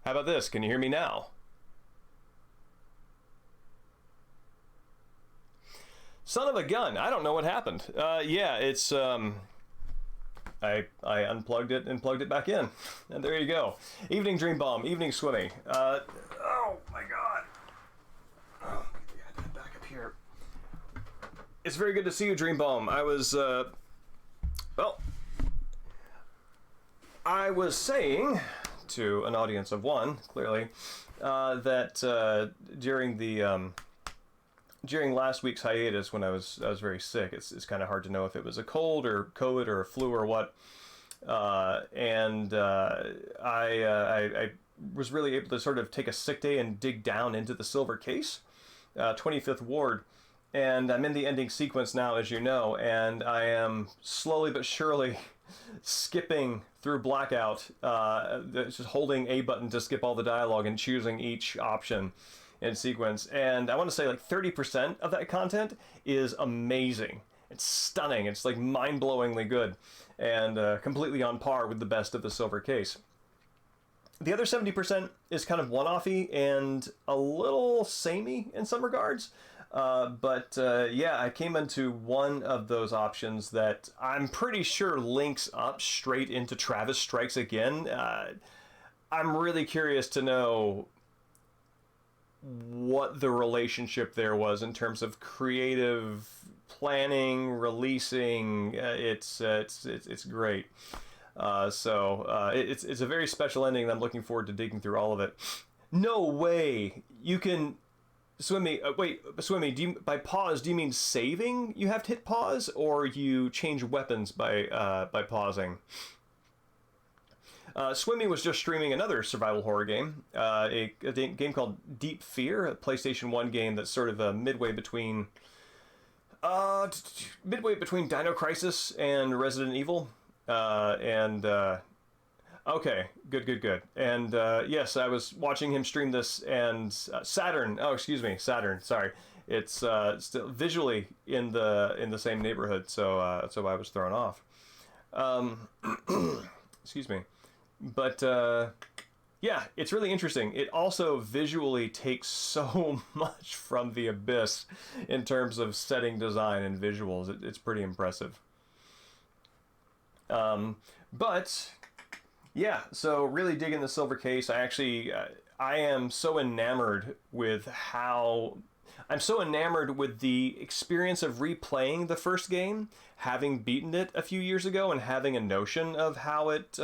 How about this? Can you hear me now? Son of a gun! I don't know what happened. Yeah, it's I unplugged it and plugged it back in, and there you go. Evening Dream Bomb, evening Swimmy. Oh my God! Oh, get back up here. It's very good to see you, Dream Bomb. Well, I was saying to an audience of one, clearly, that during last week's hiatus, when I was very sick, it's kind of hard to know if it was a cold or COVID or a flu or what. I was really able to sort of take a sick day and dig down into the silver case, 25th Ward. And I'm in the ending sequence now, as you know, and I am slowly but surely skipping through Blackout, just holding A button to skip all the dialogue and choosing each option in sequence. And I want to say like 30% of that content is amazing. It's stunning. It's like mind-blowingly good and completely on par with the best of the silver case. The other 70% is kind of one-offy and a little samey in some regards. Yeah, I came into one of those options that I'm pretty sure links up straight into Travis Strikes Again. I'm really curious to know what the relationship there was in terms of creative planning, releasing. It's great. It's a very special ending, and I'm looking forward to digging through all of it. No way you can. Swimmy, Swimmy, by pause, do you mean saving? You have to hit pause, or you change weapons by pausing? Swimmy was just streaming another survival horror game, a game called Deep Fear, a PlayStation 1 game that's sort of midway between Dino Crisis and Resident Evil. Okay, good. And yes, I was watching him stream this, and Saturn. Oh, excuse me, Saturn. Sorry, it's still visually in the same neighborhood, so I was thrown off. Excuse me, but yeah, it's really interesting. It also visually takes so much from The Abyss in terms of setting design and visuals. It's pretty impressive. But yeah, so really digging the silver case. I am so enamored with the experience of replaying the first game, having beaten it a few years ago and having a notion of what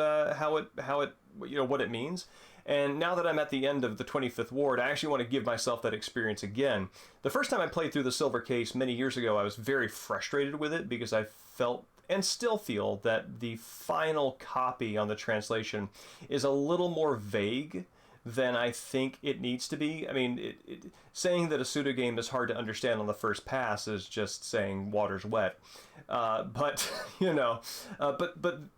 it means. And now that I'm at the end of the 25th Ward, I actually want to give myself that experience again. The first time I played through the silver case many years ago, I was very frustrated with it because I felt and still feel that the final copy on the translation is a little more vague than I think it needs to be. I mean, saying that a pseudo game is hard to understand on the first pass is just saying water's wet. But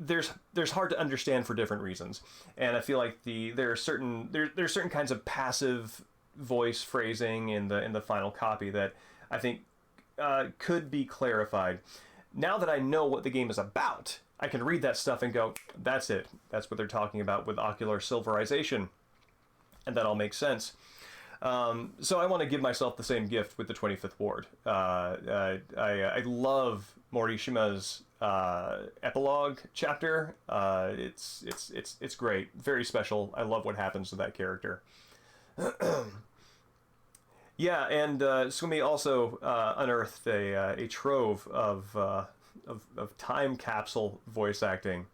there's hard to understand for different reasons, and I feel like there are certain kinds of passive voice phrasing in the final copy that I think could be clarified. Now that I know what the game is about, I can read that stuff and go, that's it. That's what they're talking about with ocular silverization. And that all makes sense. So I want to give myself the same gift with the 25th Ward. I love Morishima's epilogue chapter. It's great. Very special. I love what happens to that character. Yeah, and Sumi also unearthed a trove of time capsule voice acting.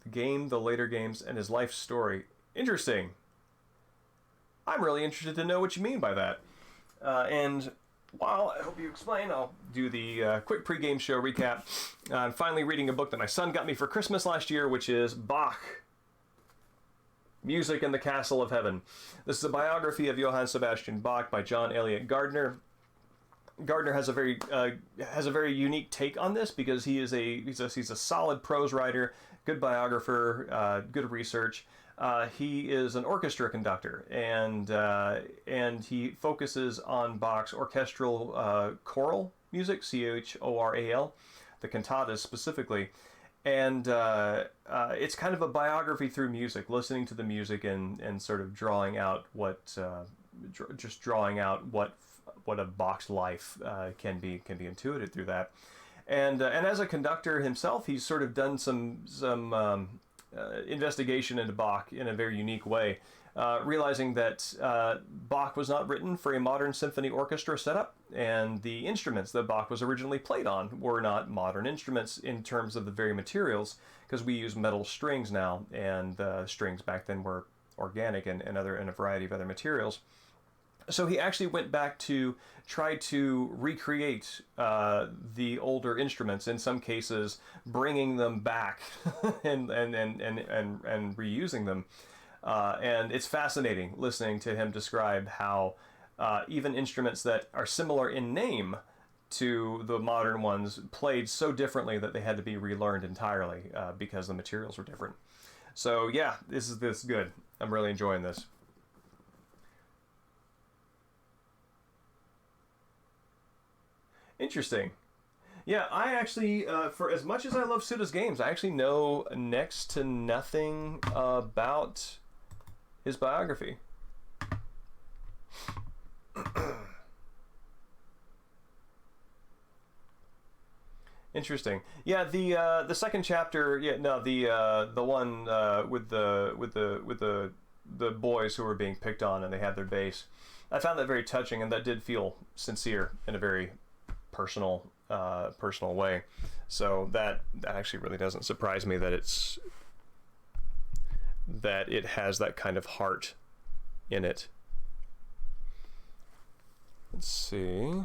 The game, the later games, and his life story. Interesting. I'm really interested to know what you mean by that. And while I hope you explain, I'll do the quick pre-game show recap. I'm finally reading a book that my son got me for Christmas last year, which is Bach, Music in the Castle of Heaven. This is a biography of Johann Sebastian Bach by John Eliot Gardner. Gardner has a very unique take on this because he's a solid prose writer, good biographer, good research. He is an orchestra conductor, and he focuses on Bach's orchestral choral music, choral, the cantatas specifically. and it's kind of a biography through music, listening to the music and sort of drawing out just drawing out what a Bach's life can be intuited through that. And as a conductor himself, he's sort of done some investigation into Bach in a very unique way, realizing that Bach was not written for a modern symphony orchestra setup, and the instruments that Bach was originally played on were not modern instruments in terms of the very materials, because we use metal strings now, and strings back then were organic and a variety of other materials. So he actually went back to try to recreate the older instruments, in some cases bringing them back and reusing them. And it's fascinating listening to him describe how even instruments that are similar in name to the modern ones played so differently that they had to be relearned entirely because the materials were different. So yeah, this is good. I'm really enjoying this. Interesting. Yeah, I actually, for as much as I love Suda's games, I actually know next to nothing about his biography. Interesting. Yeah, the second chapter. Yeah, no, the one with the boys who were being picked on and they had their base. I found that very touching, and that did feel sincere in a very personal way. So that actually really doesn't surprise me that it has that kind of heart in it. Let's see.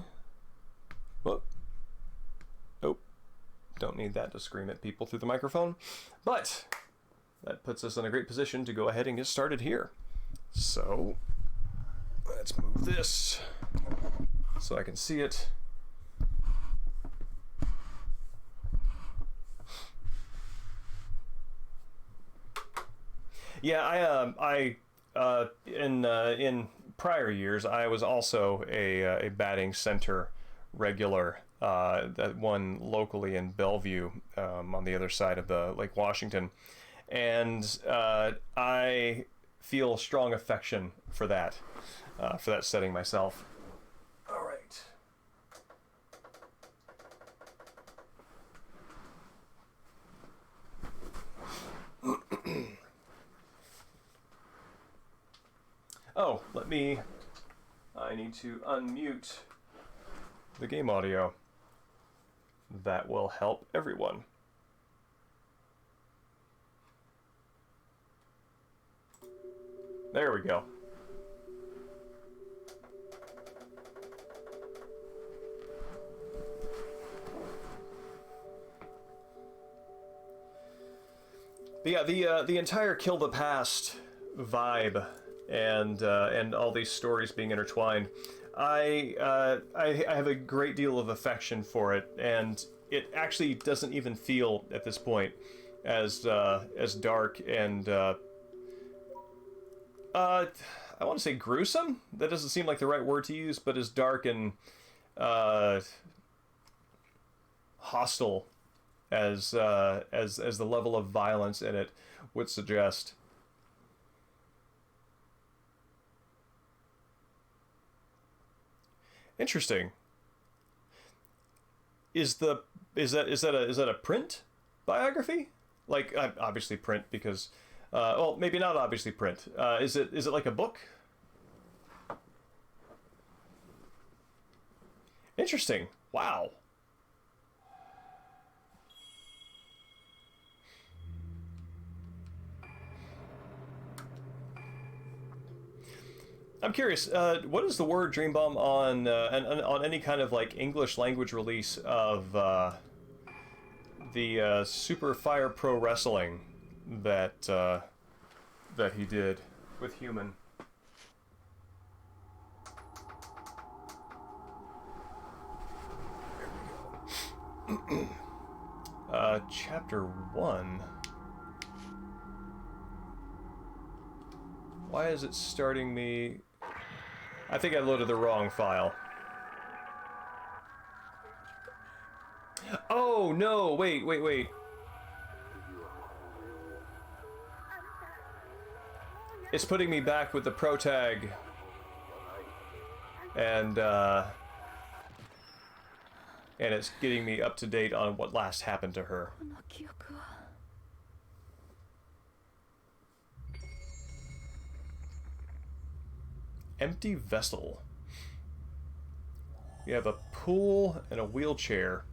Whoop. Nope. Don't need that to scream at people through the microphone. But that puts us in a great position to go ahead and get started here. So let's move this so I can see it. Yeah, in prior years, I was also a batting center regular. That one locally in Bellevue, on the other side of the Lake Washington, and I feel strong affection for that setting myself. All right. Oh, I need to unmute the game audio. That will help everyone. There we go. But yeah, the entire Kill the Past vibe and all these stories being intertwined, I have a great deal of affection for it, and it actually doesn't even feel at this point as dark and I want to say gruesome. That doesn't seem like the right word to use, but as dark and hostile as the level of violence in it would suggest. Interesting. Is that a print biography? Like, obviously print because, well, maybe not obviously print. Is it like a book? Interesting. Wow. I'm curious. What is the word Dream Bomb on on any kind of like English language release of the Super Fire Pro Wrestling that that he did with Human? There we go. Chapter 1. Why is it starting me? I think I loaded the wrong file. Oh, no, wait. It's putting me back with the pro tag. And it's getting me up to date on what last happened to her. Empty vessel. You have a pool and a wheelchair.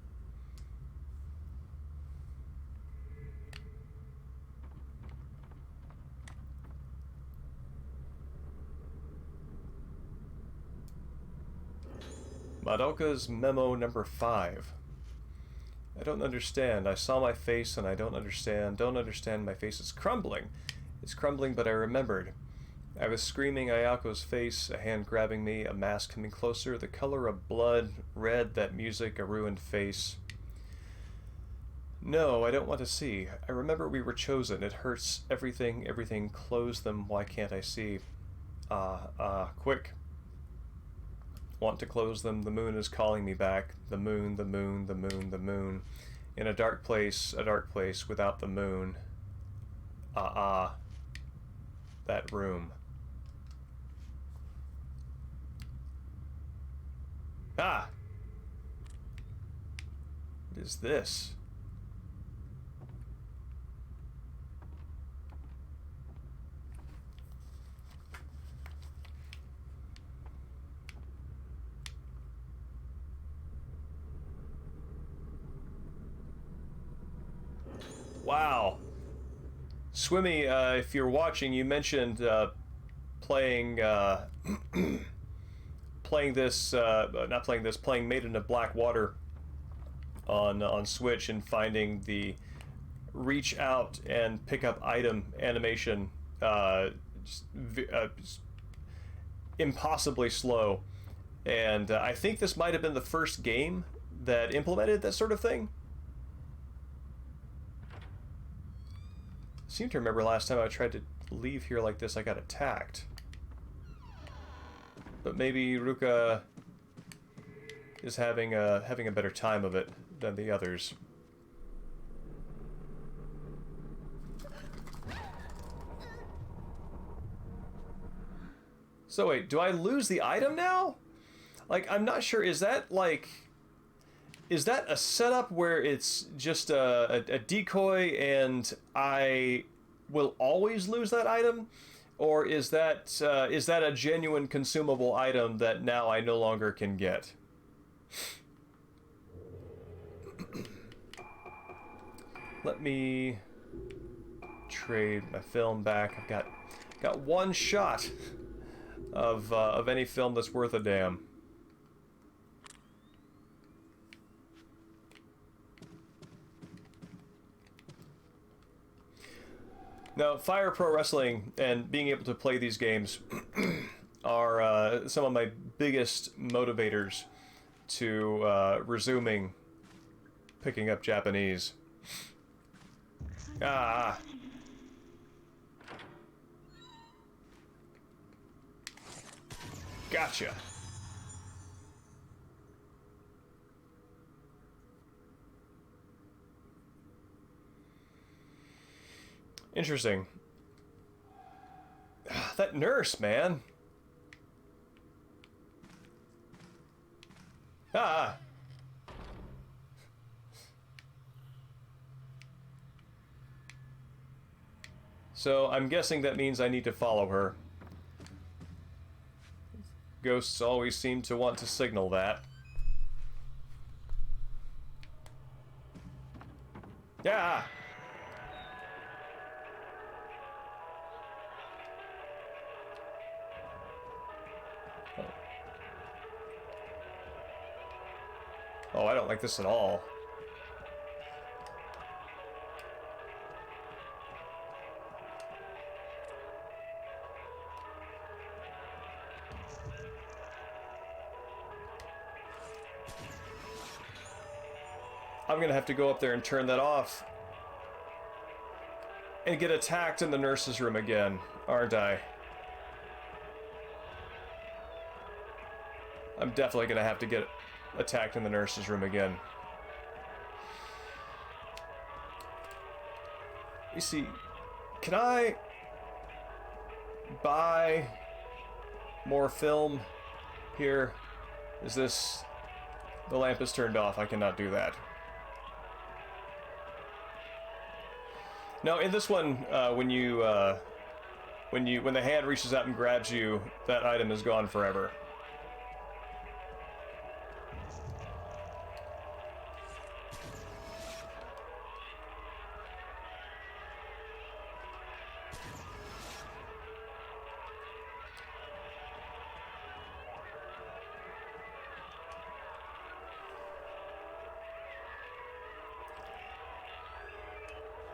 Madoka's memo number 5. I don't understand. I saw my face and I don't understand. Don't understand. My face is crumbling. It's crumbling, but I remembered. I was screaming Ayako's face, a hand grabbing me, a mask coming closer, the color of blood, red, that music, a ruined face. No, I don't want to see. I remember we were chosen. It hurts. Everything, everything. Close them. Why can't I see? Quick. Want to close them. The moon is calling me back. The moon, the moon, the moon, the moon. In a dark place without the moon. That room. Ah! What is this? Wow. Swimmy, if you're watching, you mentioned playing playing Maiden of Black Water on Switch and finding the reach out and pick up item animation just impossibly slow. And I think this might have been the first game that implemented that sort of thing. I seem to remember last time I tried to leave here like this, I got attacked. But maybe Ruka is having a better time of it than the others. So wait, do I lose the item now? Like, I'm not sure, is that a setup where it's just a decoy and I will always lose that item? Or is that a genuine consumable item that now I no longer can get? Let me trade my film back. I've got one shot of any film that's worth a damn. Now, Fire Pro Wrestling and being able to play these games are some of my biggest motivators to resuming picking up Japanese. Ah. Gotcha. Interesting. That nurse, man. Ah. So I'm guessing that means I need to follow her. Ghosts always seem to want to signal that. Yeah. Oh, I don't like this at all. I'm gonna have to go up there and turn that off. And get attacked in the nurse's room again, aren't I? I'm definitely gonna have to get attacked in the nurse's room again. You see, can I... buy more film here. Is this... The lamp is turned off. I cannot do that. No, in this one, when the hand reaches out and grabs you, that item is gone forever.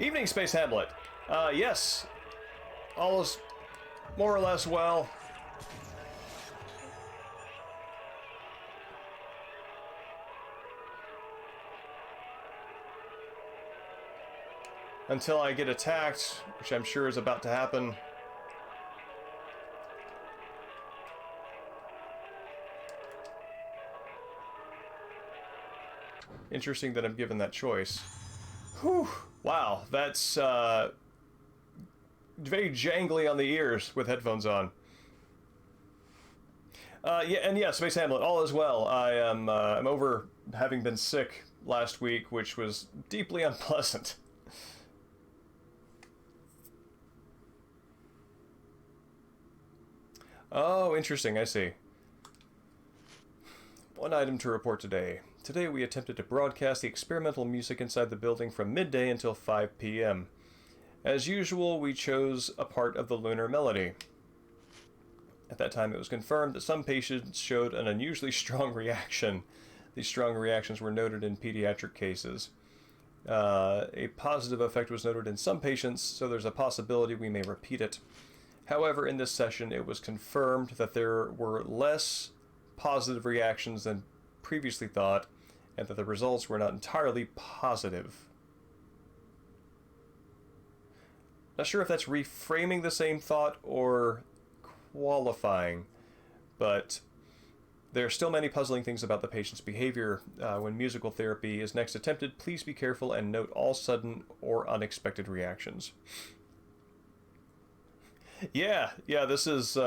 Evening, Space Hamlet. Yes. All is more or less well. Until I get attacked, which I'm sure is about to happen. Interesting that I'm given that choice. Whew. Wow, that's very jangly on the ears with headphones on. Yeah, Space Hamlet, all is well. I'm over having been sick last week, which was deeply unpleasant. Oh, interesting, I see. One item to report today. Today we attempted to broadcast the experimental music inside the building from midday until 5 p.m. As usual, we chose a part of the lunar melody. At that time, it was confirmed that some patients showed an unusually strong reaction. These strong reactions were noted in pediatric cases. A positive effect was noted in some patients, so there's a possibility we may repeat it. However, in this session, it was confirmed that there were less positive reactions than previously thought, and that the results were not entirely positive. Not sure if that's reframing the same thought or qualifying, but there are still many puzzling things about the patient's behavior. When musical therapy is next attempted, please be careful and note all sudden or unexpected reactions. Yeah, this is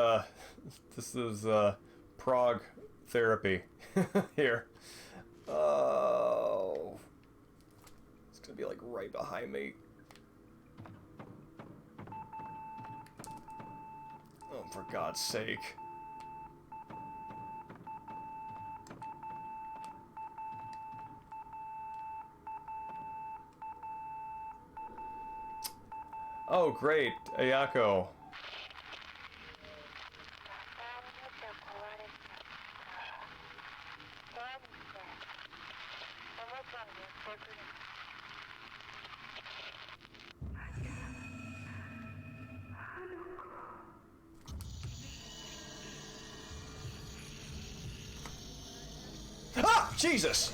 prog therapy here. Oh, it's gonna be like right behind me. Oh, for God's sake. Oh, great, Ayako. Ah! Jesus!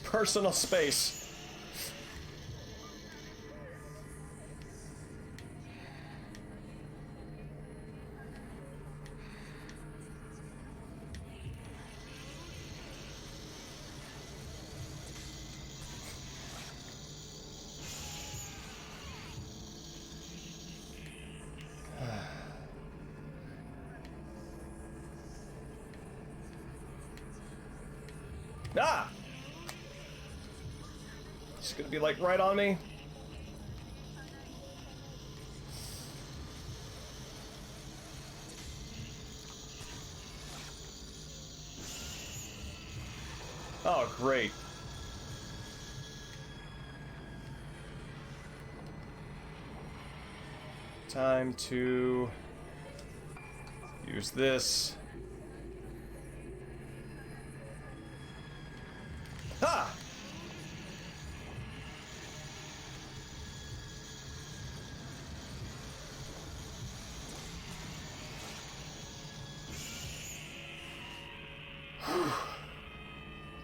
Personal space. Ah! It's gonna be like right on me. Oh, great. Time to use this. Ah!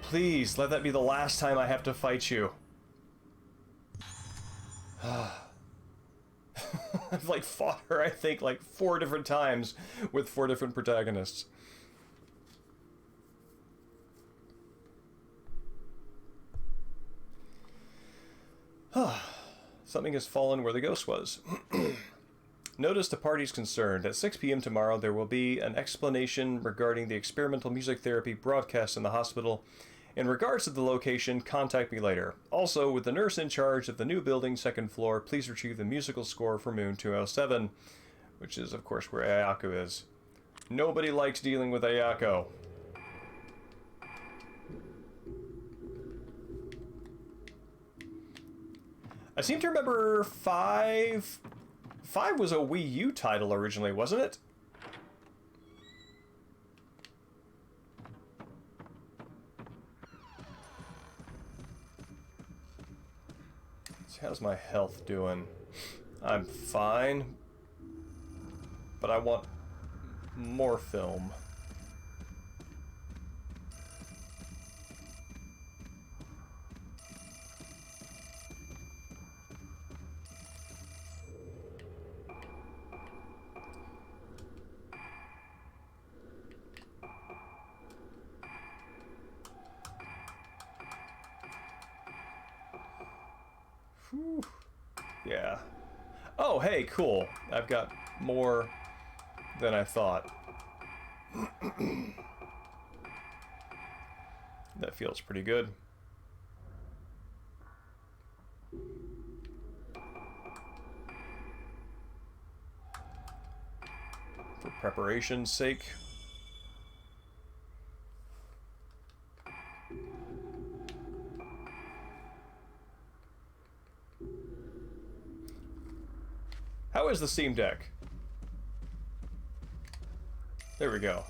Please, let that be the last time I have to fight you. I've like fought her, I think, like 4 different times with 4 different protagonists. Something has fallen where the ghost was. Notice the party's concerned. At 6 p.m. tomorrow, there will be an explanation regarding the experimental music therapy broadcast in the hospital. In regards to the location, contact me later. Also, with the nurse in charge of the new building, second floor, please retrieve the musical score for Moon 207, which is, of course, where Ayako is. Nobody likes dealing with Ayako. I seem to remember 5 was a Wii U title originally, wasn't it? So how's my health doing? I'm fine, but I want more film. Whew. Yeah. Oh, hey, cool. I've got more than I thought. That feels pretty good. For preparation's sake. How is the Steam Deck? There we go.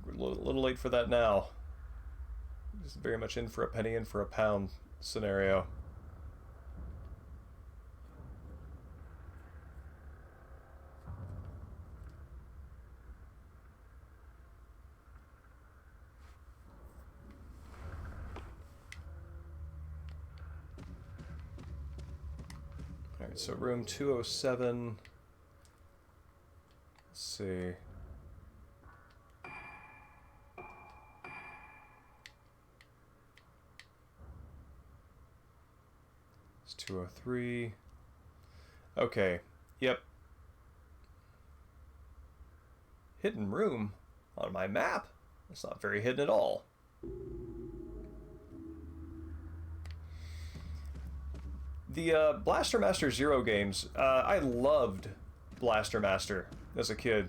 We're a little late for that now. Just very much in for a penny, in for a pound scenario. Alright, so room 207. Let's see. It's 203. Okay, yep. Hidden room on my map? It's not very hidden at all. The Blaster Master Zero games, I loved Blaster Master as a kid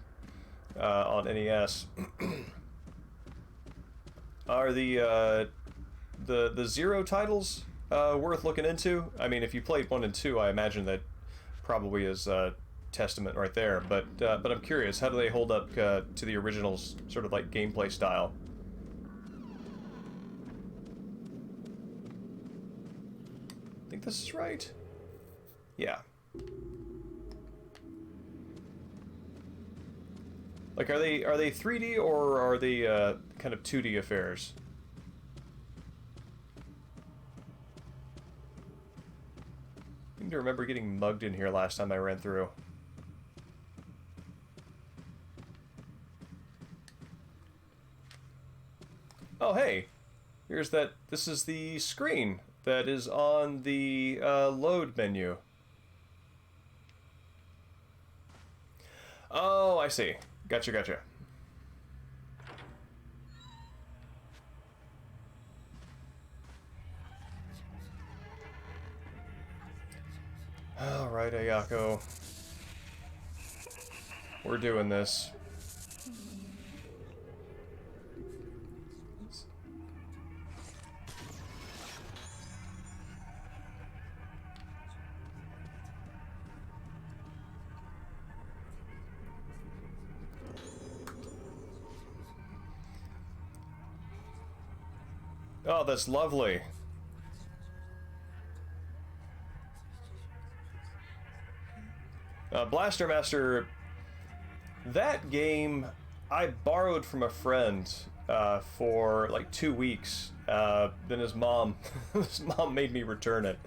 on NES. Are the Zero titles worth looking into? I mean, if you played 1 and 2, I imagine that probably is testament right there. But I'm curious, how do they hold up to the original's sort of like gameplay style? I think this is right. Yeah. Like, are they 3D or are they kind of 2D affairs? I seem to remember getting mugged in here last time I ran through. Oh, hey! Here's that. This is the screen that is on the load menu. Oh, I see. Gotcha, gotcha. Alright, Ayako. We're doing this. Oh, that's lovely. Blaster Master, that game I borrowed from a friend for like 2 weeks. Then his mom, his mom made me return it.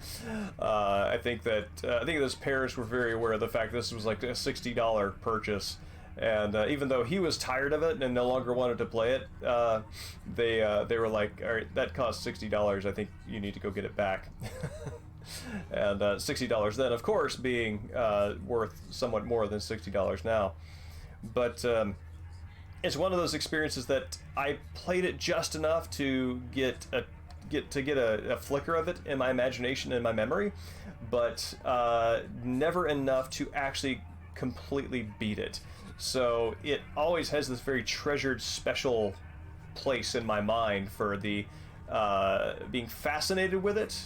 I think his parents were very aware of the fact this was like a $60 purchase, and even though he was tired of it and no longer wanted to play it, they were like, all right, that cost $60. I think you need to go get it back. And $60 then, of course, being worth somewhat more than $60 now. But it's one of those experiences that I played it just enough to get a flicker of it in my imagination and my memory, but never enough to actually completely beat it. So it always has this very treasured special place in my mind for the being fascinated with it,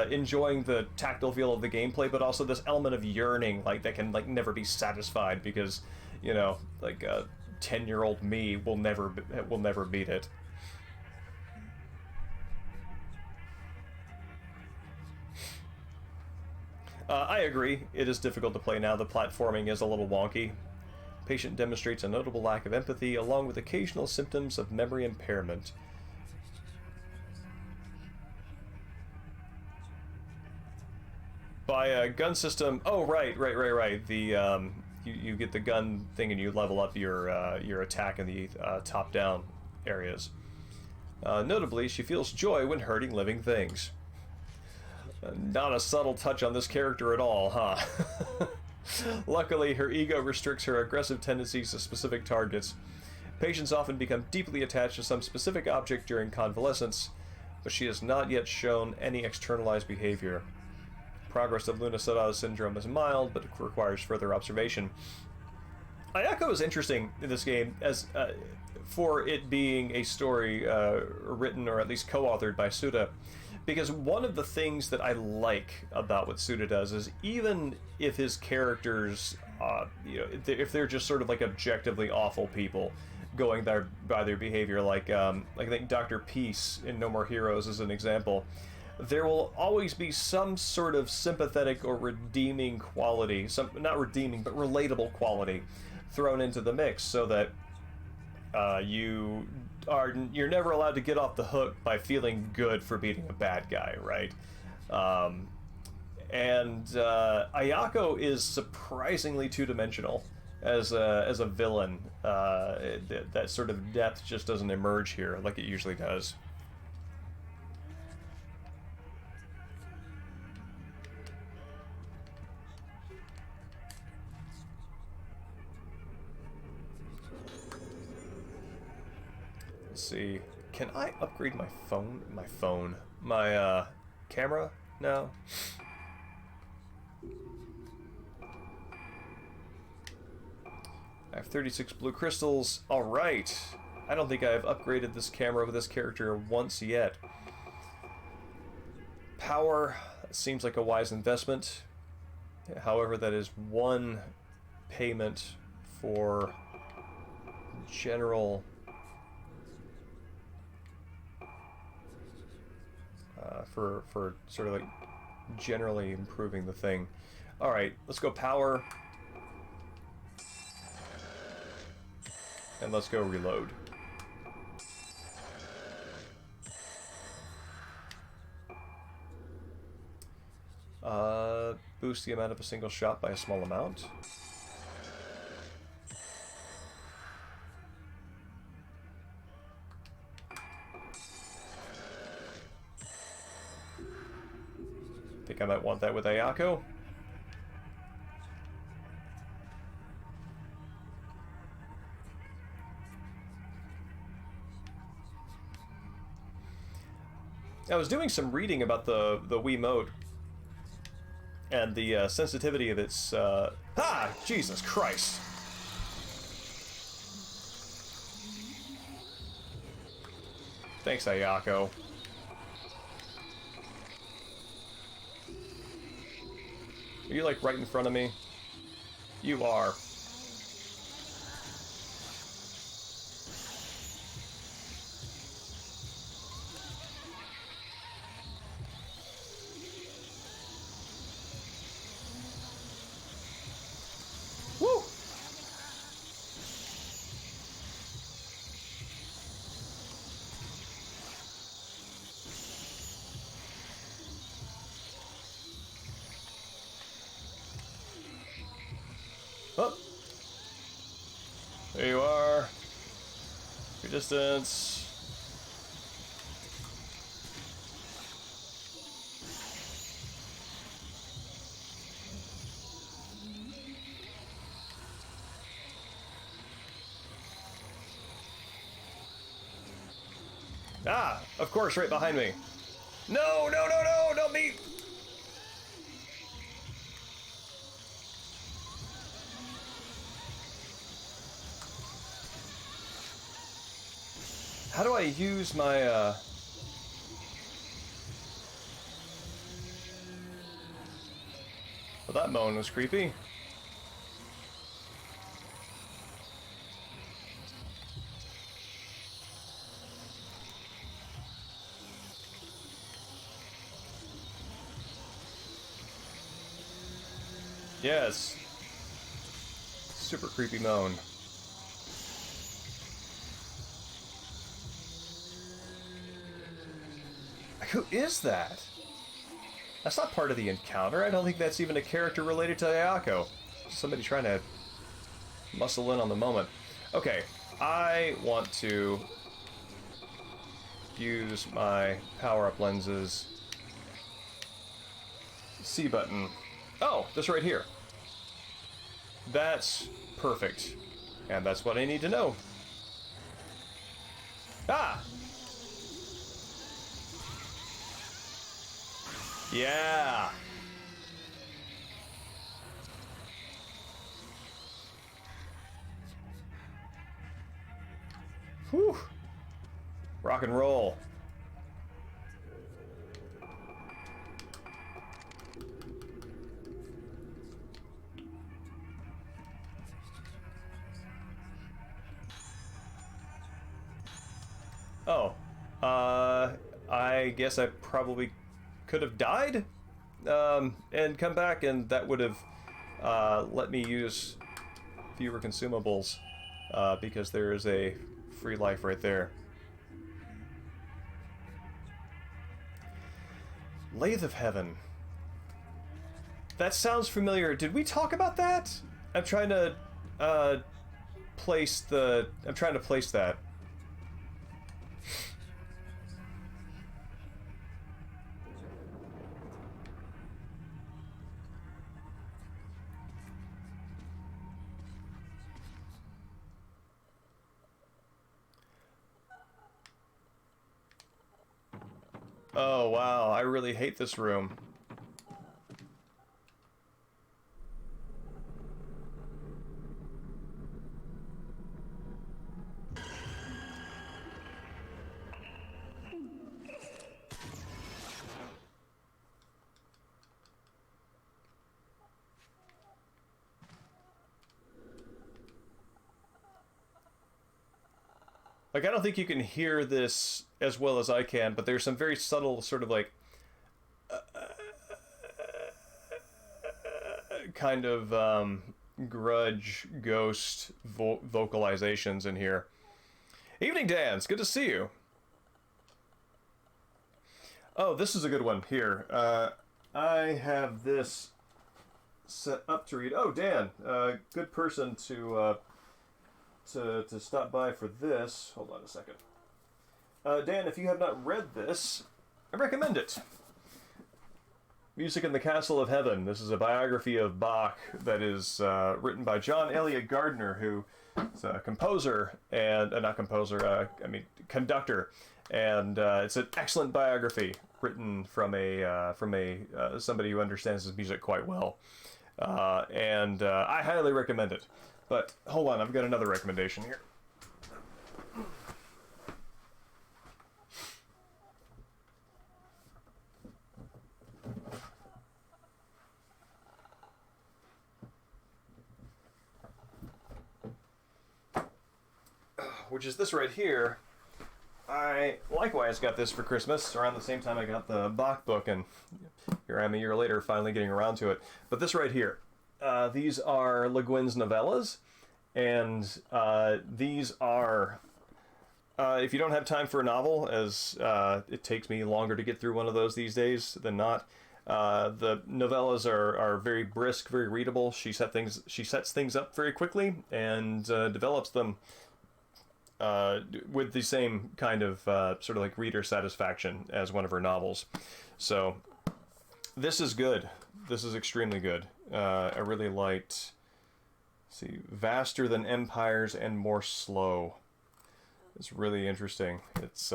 enjoying the tactile feel of the gameplay, but also this element of yearning, like that can like never be satisfied because, you know, like 10-year-old me will never beat it. I agree. It is difficult to play now. The platforming is a little wonky. Patient demonstrates a notable lack of empathy, along with occasional symptoms of memory impairment. By a gun system. Oh, right. The you get the gun thing and you level up your attack in the top-down areas. Notably, she feels joy when hurting living things. Not a subtle touch on this character at all, huh? Luckily, her ego restricts her aggressive tendencies to specific targets. Patients often become deeply attached to some specific object during convalescence, but she has not yet shown any externalized behavior. Progress of Luna syndrome is mild, but requires further observation. Ayako is interesting in this game, as for it being a story written or at least co-authored by Suda, because one of the things that I like about what Suda does is even if his characters, if they're just sort of like objectively awful people, going there by their behavior, like I think Dr. Peace in No More Heroes is an example. There will always be some sort of sympathetic or redeeming quality, not redeeming, but relatable quality thrown into the mix, so that you're never allowed to get off the hook by feeling good for beating a bad guy, right? And Ayako is surprisingly two-dimensional as a villain. That sort of depth just doesn't emerge here like it usually does. Let's see. Can I upgrade my phone? My camera now? I have 36 blue crystals. Alright. I don't think I've upgraded this camera with this character once yet. Power seems like a wise investment. However, that is one payment for general... for sort of like generally improving the thing. Alright, let's go power. And let's go reload. Boost the amount of a single shot by a small amount. I might want that with Ayako. I was doing some reading about the Wiimote and the sensitivity of its... Jesus Christ! Thanks, Ayako. Are you, like, right in front of me? You are. Woo! Oh! There you are. Your distance. Ah! Of course, right behind me. No, no, no, no! Don't me! How do I use my, Well, that moan was creepy. Yes. Super creepy moan. Who is that? That's not part of the encounter. I don't think that's even a character related to Ayako. Somebody trying to muscle in on the moment. Okay, I want to use my power-up lenses. C button. Oh, this right here. That's perfect. And that's what I need to know. Ah! Yeah! Whew! Rock and roll. Oh. I guess I probably could have died? And come back, and that would have let me use fewer consumables, because there is a free life right there. Lathe of Heaven. That sounds familiar. Did we talk about that? I'm trying to place the... I'm trying to place that. Oh, wow. I really hate this room. Like, I don't think you can hear this as well as I can, but there's some very subtle sort of like kind of grudge ghost vocalizations in here. Evening, Dan. Good to see you. Oh, this is a good one. Here, I have this set up to read. Oh, Dan, good person to stop by for this. Hold on a second. Dan, if you have not read this, I recommend it. Music in the Castle of Heaven. This is a biography of Bach that is written by John Eliot Gardner, who is a composer and not composer. I mean conductor, and it's an excellent biography written from a somebody who understands his music quite well, and I highly recommend it. But hold on, I've got another recommendation here. Which is this right here. I likewise got this for Christmas around the same time I got the Bach book, and here I am a year later finally getting around to it. But this right here, these are Le Guin's novellas, and these are, if you don't have time for a novel, as it takes me longer to get through one of those these days than not, The novellas are very brisk, very readable. She sets things up very quickly and develops them with the same kind of sort of like reader satisfaction as one of her novels. So this is good. This is extremely good. I really liked. See, vaster than empires and more slow. It's really interesting. It's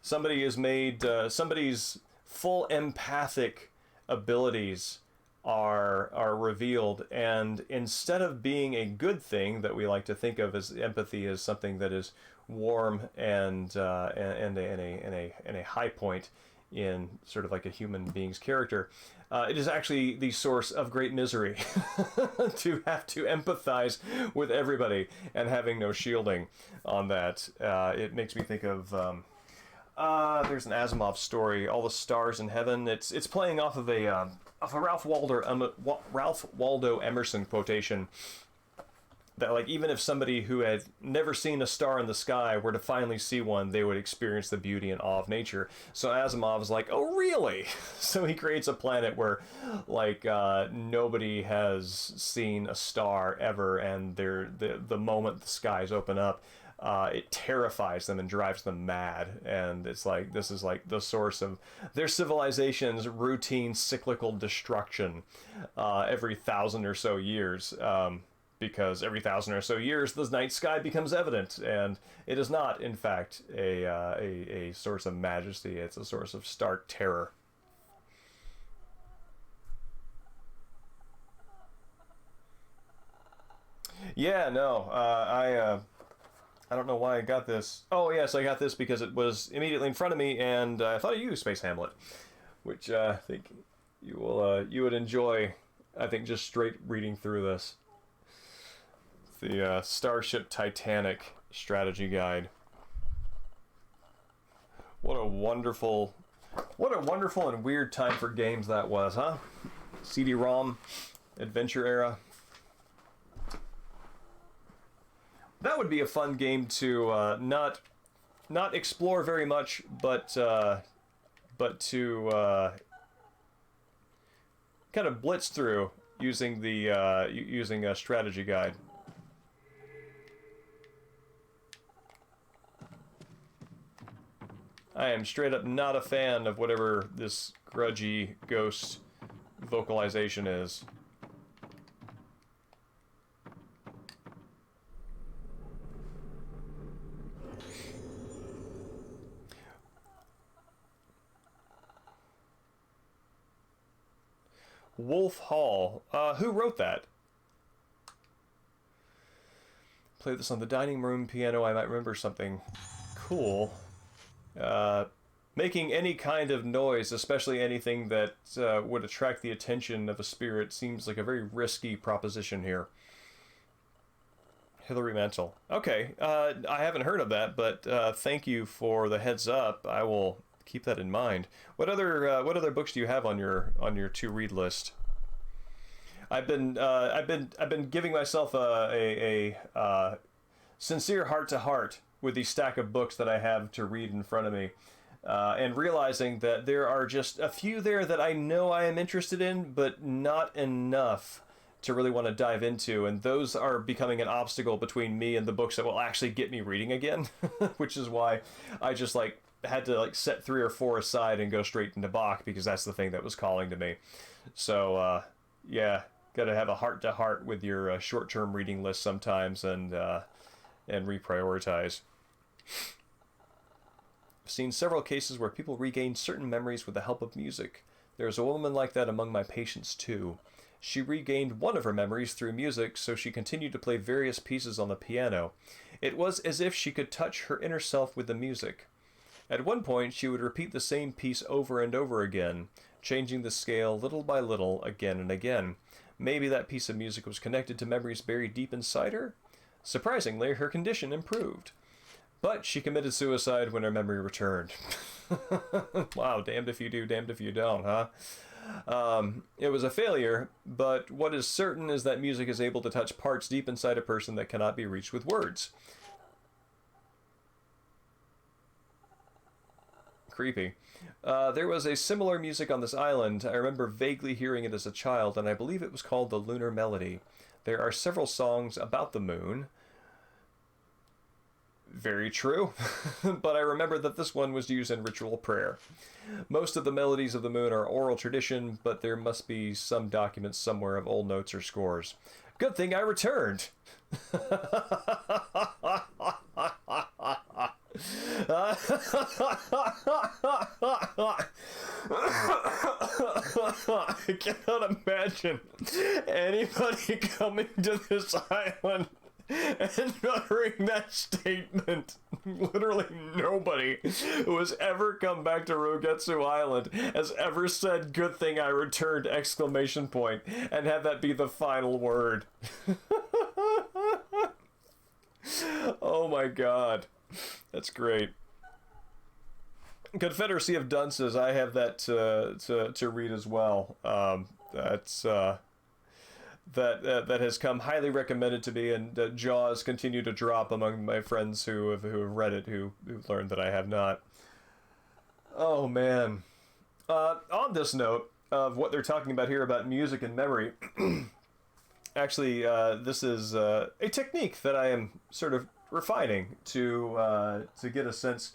somebody has made somebody's full empathic abilities are revealed, and instead of being a good thing that we like to think of as empathy as something that is warm and a high point in sort of like a human being's character, it is actually the source of great misery to have to empathize with everybody and having no shielding on that. It makes me think of there's an Asimov story, All the Stars in Heaven. It's playing off of a Ralph Waldo Emerson quotation. That like even if somebody who had never seen a star in the sky were to finally see one, they would experience the beauty and awe of nature. So Asimov's like, oh really? So he creates a planet where like nobody has seen a star ever, and the moment the skies open up, it terrifies them and drives them mad. And it's like this is like the source of their civilization's routine cyclical destruction every 1,000 or so years. Because every 1,000 or so years the night sky becomes evident, and it is not, in fact, a source of majesty. It's a source of stark terror. Yeah, no, I don't know why I got this. Oh yes, I got this because it was immediately in front of me, and I thought of you, Space Hamlet, which I think you would enjoy. I think just straight reading through this. The Starship Titanic strategy guide. What a wonderful and weird time for games that was, huh? CD-ROM, adventure era. That would be a fun game to not explore very much, but to kind of blitz through using the using a strategy guide. I am straight up not a fan of whatever this grudgy ghost vocalization is. Wolf Hall. Who wrote that? Play this on the dining room piano. I might remember something cool. Making any kind of noise, especially anything that would attract the attention of a spirit, seems like a very risky proposition here. Hilary Mantel. Okay, I haven't heard of that, but thank you for the heads up. I will keep that in mind. What other books do you have on your to read list? I've been giving myself a sincere heart to heart with the stack of books that I have to read in front of me, and realizing that there are just a few there that I know I am interested in, but not enough to really want to dive into, and those are becoming an obstacle between me and the books that will actually get me reading again, which is why I just like had to like set 3 or 4 aside and go straight into Bach, because that's the thing that was calling to me. So yeah, gotta have a heart to heart with your short-term reading list sometimes, and reprioritize. I've seen several cases where people regain certain memories with the help of music. There's a woman like that among my patients too. She regained one of her memories through music, so she continued to play various pieces on the piano. It was as if she could touch her inner self with the music. At one point, she would repeat the same piece over and over again, changing the scale little by little, again and again. Maybe that piece of music was connected to memories buried deep inside her? Surprisingly, her condition improved. But she committed suicide when her memory returned. Wow, damned if you do, damned if you don't, huh? It was a failure, but what is certain is that music is able to touch parts deep inside a person that cannot be reached with words. Creepy. There was a similar music on this island. I remember vaguely hearing it as a child, and I believe it was called the Lunar Melody. There are several songs about the moon. Very true, but I remember that this one was used in ritual prayer. Most of the melodies of the moon are oral tradition, but there must be some documents somewhere of old notes or scores. Good thing I returned. I cannot imagine anybody coming to this island and uttering that statement. Literally nobody who has ever come back to Rogetsu Island has ever said "good thing I returned!" exclamation point and had that be the final word. Oh my god, that's great. Confederacy of Dunces, I have that to read as well. That has come highly recommended to me, and jaws continue to drop among my friends who have read it, who've learned that I have not. Oh man. On this note of what they're talking about here about music and memory, actually, this is a technique that I am sort of refining to get a sense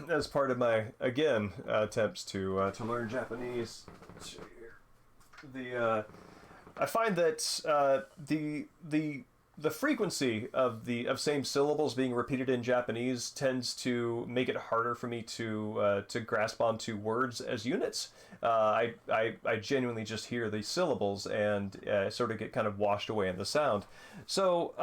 as part of my attempts to learn Japanese. I find that the frequency of same syllables being repeated in Japanese tends to make it harder for me to grasp onto words as units. I genuinely just hear the syllables and sort of get kind of washed away in the sound. So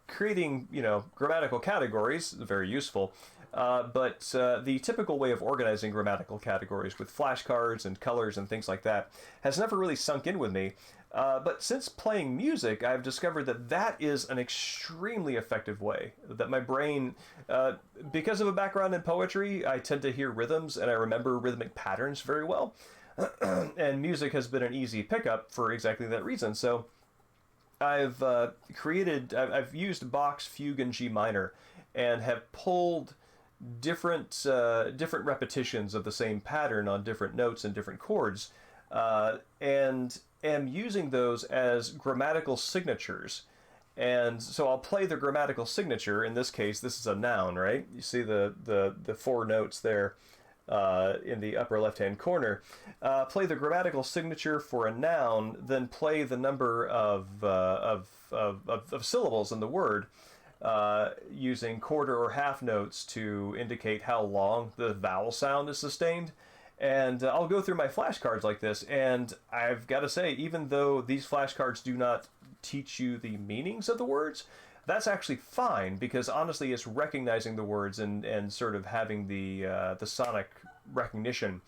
creating grammatical categories is very useful. But the typical way of organizing grammatical categories with flashcards and colors and things like that has never really sunk in with me. But since playing music, I've discovered that is an extremely effective way. That my brain, because of a background in poetry, I tend to hear rhythms and I remember rhythmic patterns very well. And music has been an easy pickup for exactly that reason. So I've used Bach's Fugue in G minor and have pulled different repetitions of the same pattern on different notes and different chords, and am using those as grammatical signatures. And so I'll play the grammatical signature. In this case, this is a noun, right? You see the four notes there in the upper left-hand corner. Play the grammatical signature for a noun, then play the number of syllables in the word, using quarter or half notes to indicate how long the vowel sound is sustained. And I'll go through my flashcards like this, and I've got to say, even though these flashcards do not teach you the meanings of the words, that's actually fine, because honestly it's recognizing the words and sort of having the sonic recognition.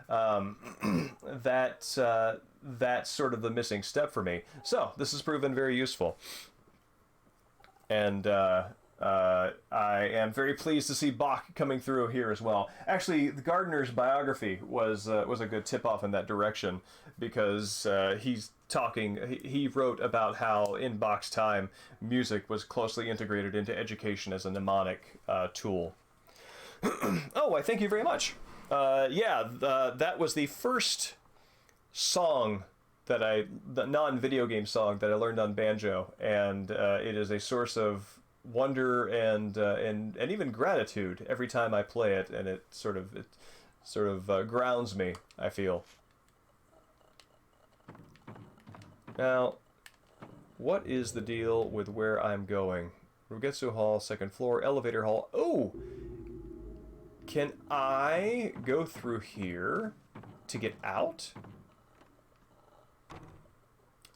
That's sort of the missing step for me. So this has proven very useful. And I am very pleased to see Bach coming through here as well. Actually, the Gardner's biography was a good tip-off in that direction, because he wrote about how in Bach's time music was closely integrated into education as a mnemonic tool. Oh, I thank you very much. That was the first song the non-video game song that I learned on banjo, and it is a source of wonder and even gratitude every time I play it, and it sort of grounds me, I feel. Now, what is the deal with where I'm going? Rugetsu Hall, second floor, elevator hall. Oh! Can I go through here to get out?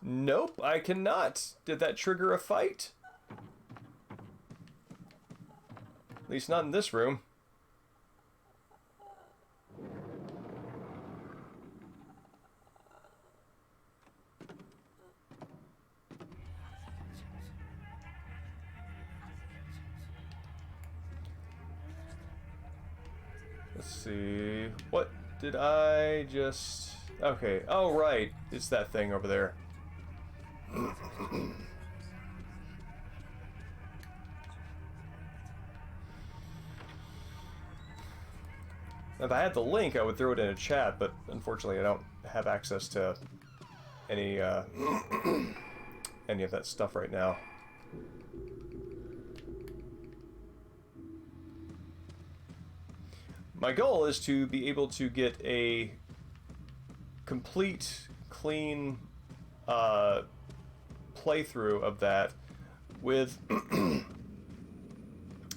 Nope, I cannot. Did that trigger a fight? At least not in this room. Let's see. What did I just... Okay. Oh, right. It's that thing over there. If I had the link, I would throw it in a chat, but unfortunately I don't have access to any any of that stuff right now. My goal is to be able to get a complete, clean playthrough of that with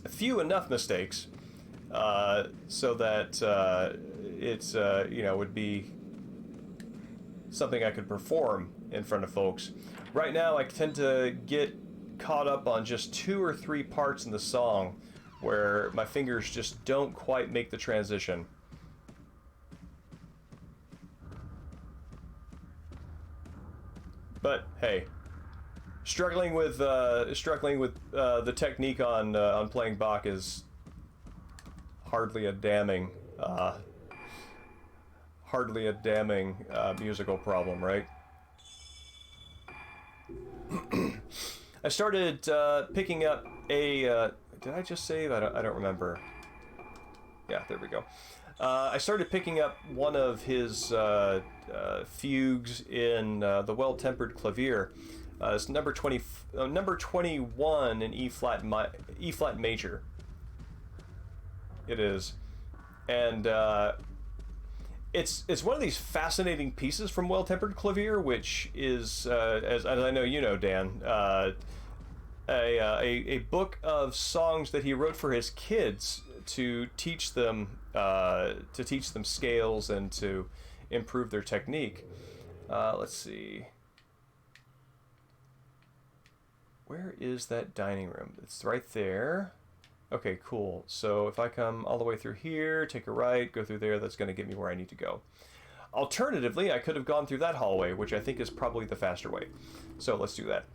few enough mistakes so that it's you know, would be something I could perform in front of folks. Right now I tend to get caught up on just 2 or 3 parts in the song where my fingers just don't quite make the transition. But hey, struggling with the technique on playing Bach is hardly a damning musical problem, right? I started picking up a. Did I just save? I don't remember. Yeah, there we go. I started picking up one of his fugues in the Well-Tempered Clavier. It's number 21 in E flat major. It is, and it's one of these fascinating pieces from Well-Tempered Clavier, which is, as I know you know, Dan, a book of songs that he wrote for his kids to teach them scales and to improve their technique. Let's see. Where is that dining room? It's right there. Okay, cool. So if I come all the way through here, take a right, go through there, that's going to get me where I need to go. Alternatively, I could have gone through that hallway, which I think is probably the faster way. So let's do that.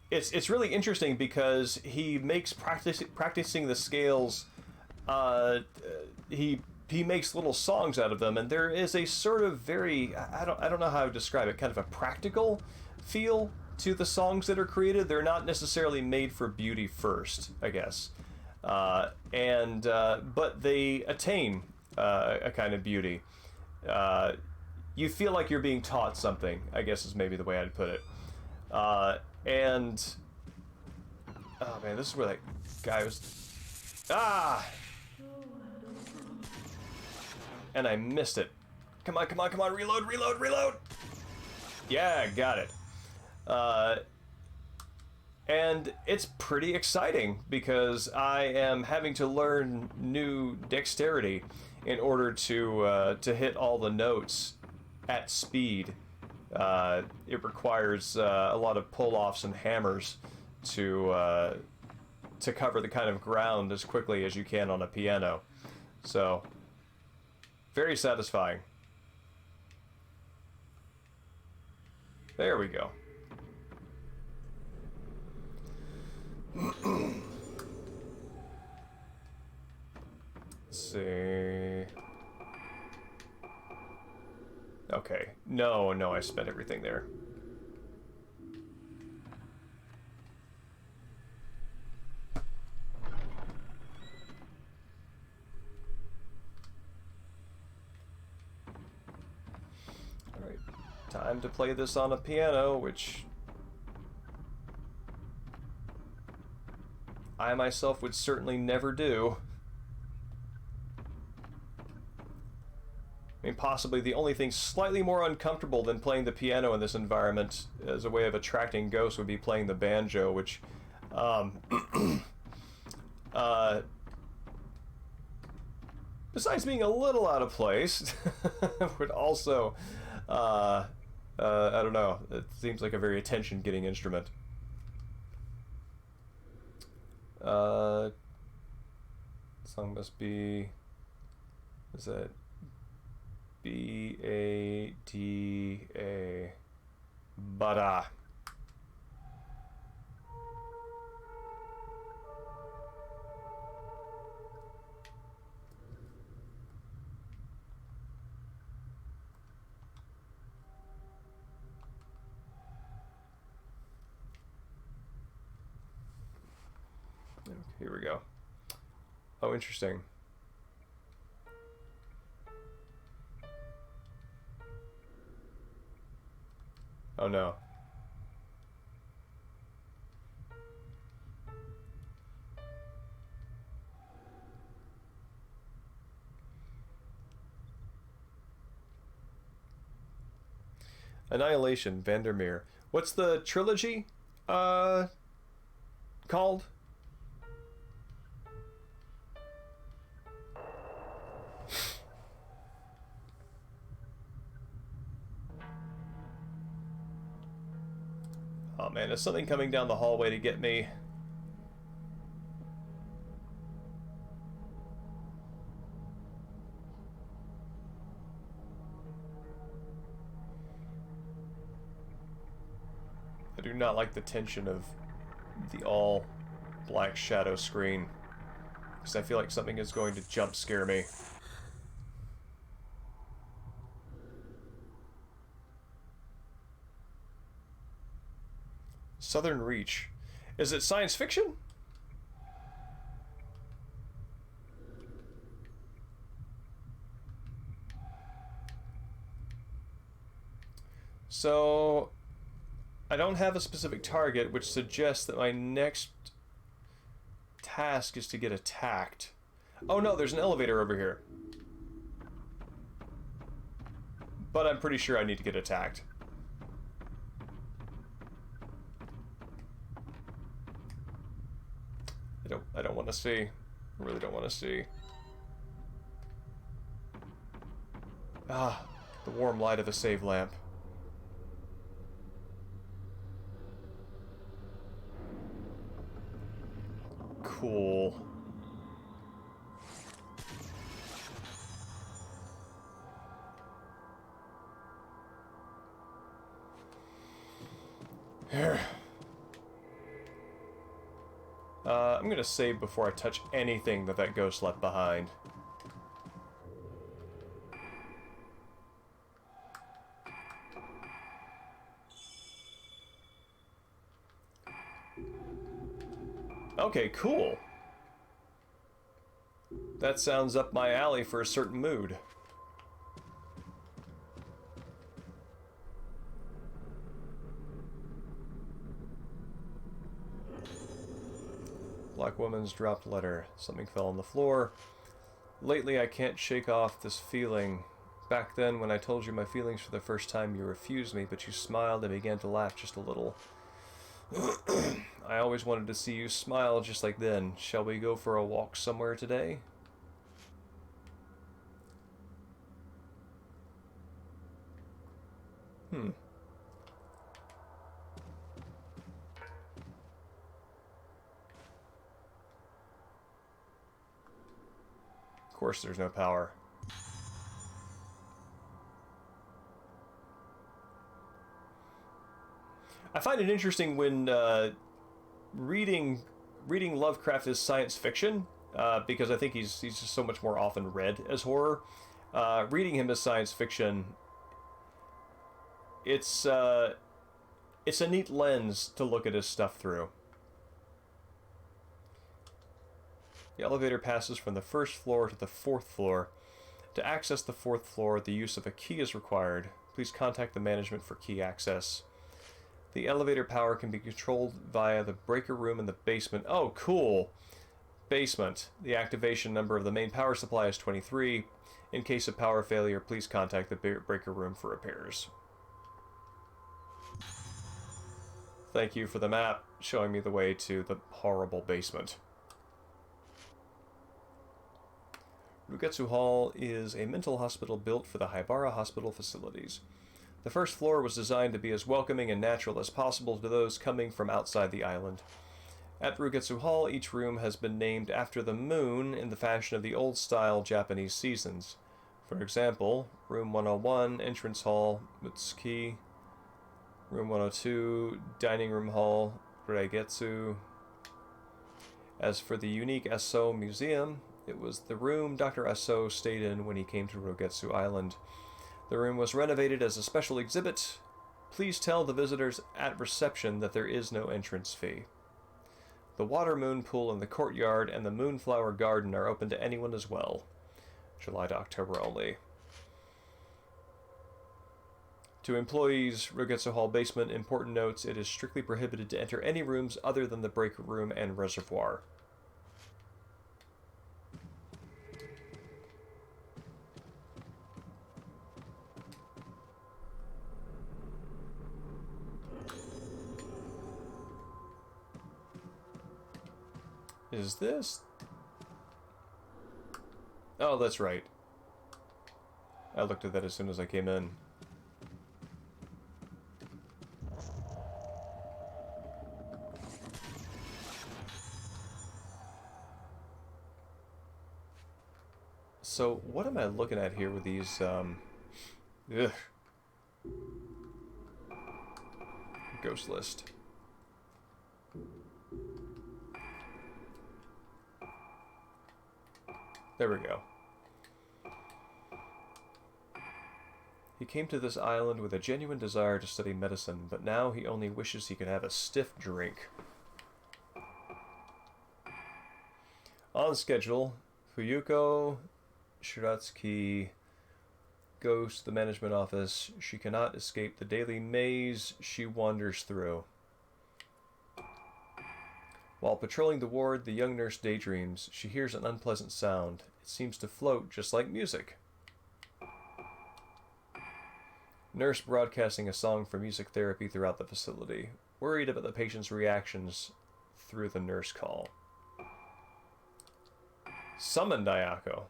It's really interesting because he makes practicing the scales. He makes little songs out of them, and there is a sort of very I don't know how to describe it, kind of a practical feel to the songs that are created. They're not necessarily made for beauty first, I guess, but they attain a kind of beauty. You feel like you're being taught something, I guess is maybe the way I'd put it. And oh man, this is where that guy was. And I missed it. Come on, come on, come on, reload, reload, reload! Yeah, got it. And it's pretty exciting because I am having to learn new dexterity in order to hit all the notes at speed. It requires a lot of pull-offs and hammers to cover the kind of ground as quickly as you can on a piano. So, very satisfying. There we go. Let's see. Okay. No, I spent everything there. Alright. Time to play this on a piano, which I myself would certainly never do. I mean, possibly the only thing slightly more uncomfortable than playing the piano in this environment as a way of attracting ghosts would be playing the banjo, which, besides being a little out of place, would also, I don't know, it seems like a very attention-getting instrument. Song must be, is that B-A-D-A, Bada. Here we go. Oh, interesting. Oh no. Annihilation, Vandermeer. What's the trilogy called? Oh man, is something coming down the hallway to get me? I do not like the tension of the all black shadow screen, because I feel like something is going to jump scare me. Southern Reach. Is it science fiction? So, I don't have a specific target, which suggests that my next task is to get attacked. Oh no, there's an elevator over here. But I'm pretty sure I need to get attacked. I don't want to see. I really don't want to see. Ah, the warm light of the save lamp. Cool. Here. I'm gonna save before I touch anything that ghost left behind. Okay, cool. That sounds up my alley for a certain mood. Black woman's dropped letter. Something fell on the floor. Lately, I can't shake off this feeling. Back then, when I told you my feelings for the first time, you refused me, but you smiled and began to laugh just a little. I always wanted to see you smile just like then. Shall we go for a walk somewhere today? Of course there's no power. I find it interesting when reading Lovecraft as science fiction, because I think he's just so much more often read as horror. Reading him as science fiction, it's a neat lens to look at his stuff through. The elevator passes from the first floor to the fourth floor. To access the fourth floor, the use of a key is required. Please contact the management for key access. The elevator power can be controlled via the breaker room in the basement. Oh, cool! Basement. The activation number of the main power supply is 23. In case of power failure, please contact the breaker room for repairs. Thank you for the map showing me the way to the horrible basement. Rugetsu Hall is a mental hospital built for the Haibara Hospital facilities. The first floor was designed to be as welcoming and natural as possible to those coming from outside the island. At Rugetsu Hall, each room has been named after the moon in the fashion of the old-style Japanese seasons. For example, Room 101, Entrance Hall, Mutsuki. Room 102, Dining Room Hall, Reigetsu. As for the unique Aso Museum, it was the room Dr. Aso stayed in when he came to Rogetsu Island. The room was renovated as a special exhibit. Please tell the visitors at reception that there is no entrance fee. The water moon pool in the courtyard and the moonflower garden are open to anyone as well. July to October only. To employees, Rogetsu Hall basement, important notes, it is strictly prohibited to enter any rooms other than the break room and reservoir. Is this? Oh, that's right. I looked at that as soon as I came in. So, what am I looking at here with these, ugh. Ghost list. There we go. He came to this island with a genuine desire to study medicine, but now he only wishes he could have a stiff drink. On schedule, Fuyuko Shiratsuki goes to the management office. She cannot escape the daily maze she wanders through. While patrolling the ward, the young nurse daydreams. She hears an unpleasant sound. It seems to float just like music. Nurse broadcasting a song for music therapy throughout the facility. Worried about the patient's reactions through the nurse call. Summon Ayako.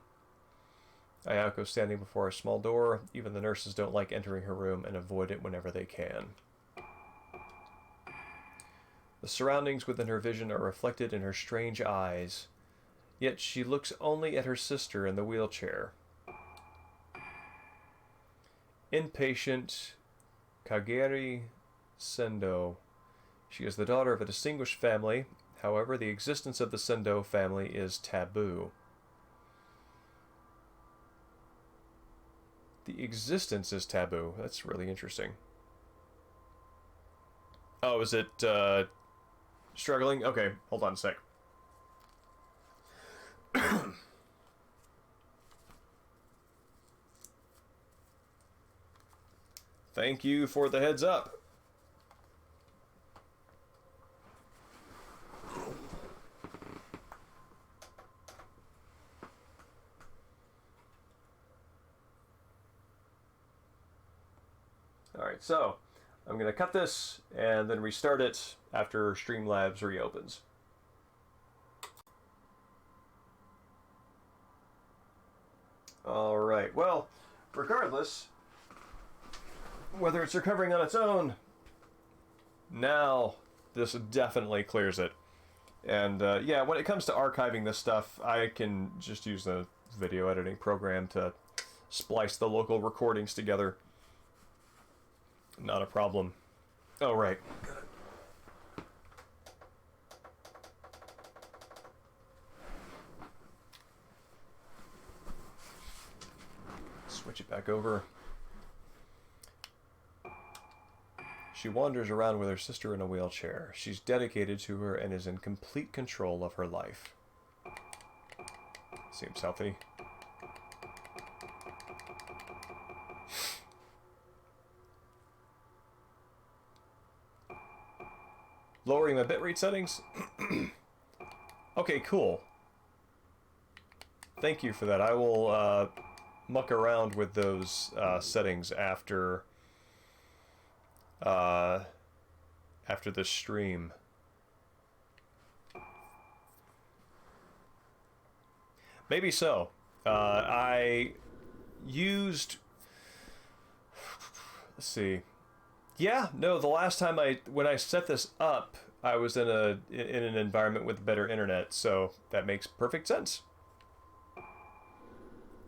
Ayako standing before a small door. Even the nurses don't like entering her room and avoid it whenever they can. The surroundings within her vision are reflected in her strange eyes. Yet she looks only at her sister in the wheelchair. Inpatient Kageri Sendo. She is the daughter of a distinguished family. However, the existence of the Sendo family is taboo. The existence is taboo. That's really interesting. Oh, is it, struggling? Okay, hold on a sec. Thank you for the heads up. Alright, so I'm going to cut this and then restart it after Streamlabs reopens. Alright, well, regardless, whether it's recovering on its own, now this definitely clears it. And yeah, when it comes to archiving this stuff, I can just use the video editing program to splice the local recordings together. Not a problem. Oh, right. Switch it back over. She wanders around with her sister in a wheelchair. She's dedicated to her and is in complete control of her life. Seems healthy. Lowering my bitrate settings? Okay, cool. Thank you for that. I will muck around with those settings after this stream. Maybe so. I used... Let's see. Yeah, no, the last time when I set this up, I was in an environment with better internet, so that makes perfect sense.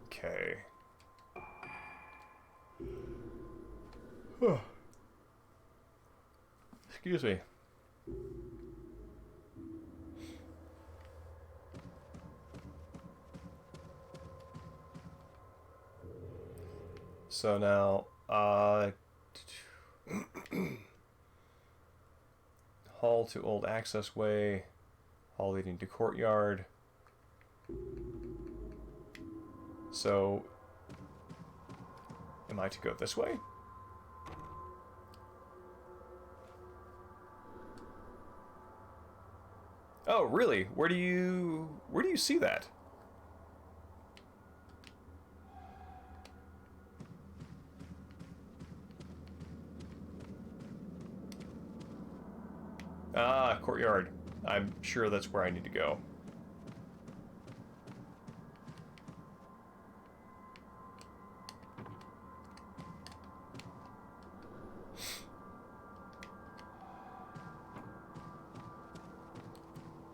Okay. Excuse me. So now, Hall to Old Access Way. Hall leading to courtyard. So, am I to go this way? Oh, really? Where do you see that? Ah, courtyard. I'm sure that's where I need to go.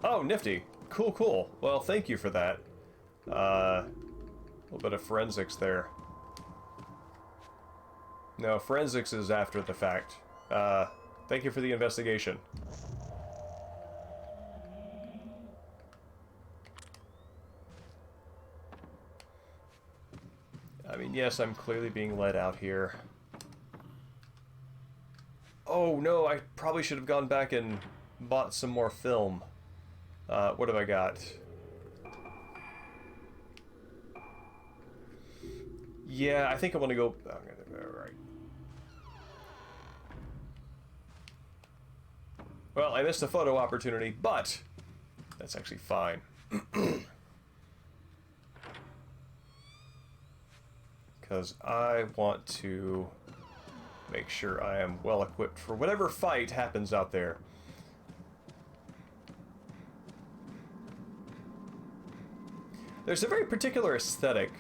Oh, nifty. Cool, cool. Well, thank you for that. A little bit of forensics there. No, forensics is after the fact. Thank you for the investigation. I mean, yes, I'm clearly being led out here. Oh, no, I probably should have gone back and bought some more film. What have I got? Yeah, I think I want to go... Alright. Well, I missed a photo opportunity, but that's actually fine. Because I want to make sure I am well equipped for whatever fight happens out there. There's a very particular aesthetic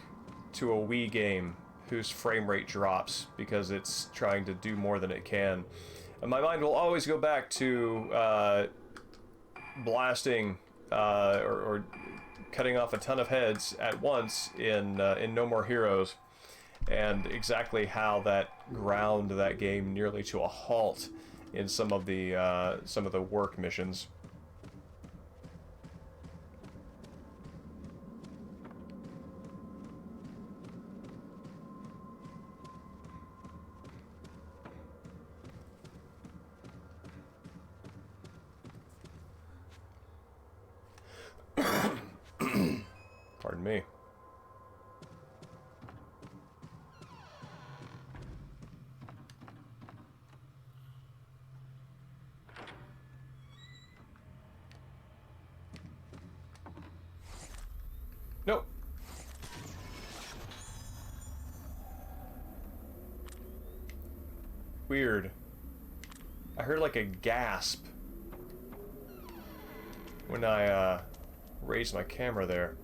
to a Wii game whose frame rate drops because it's trying to do more than it can. And my mind will always go back to blasting or cutting off a ton of heads at once in No More Heroes, and exactly how that ground that game nearly to a halt in some of the work missions. Pardon me. Nope. Weird. I heard like a gasp when I raised my camera there.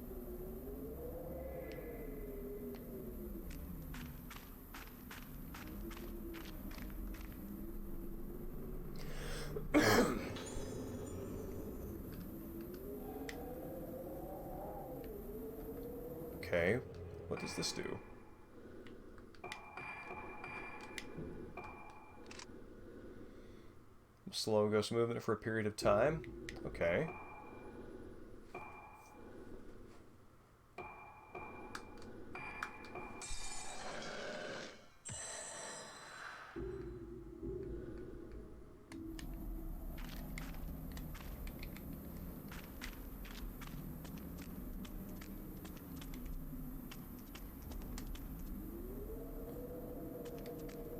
Okay, what does this do? Slow ghost movement for a period of time. Okay.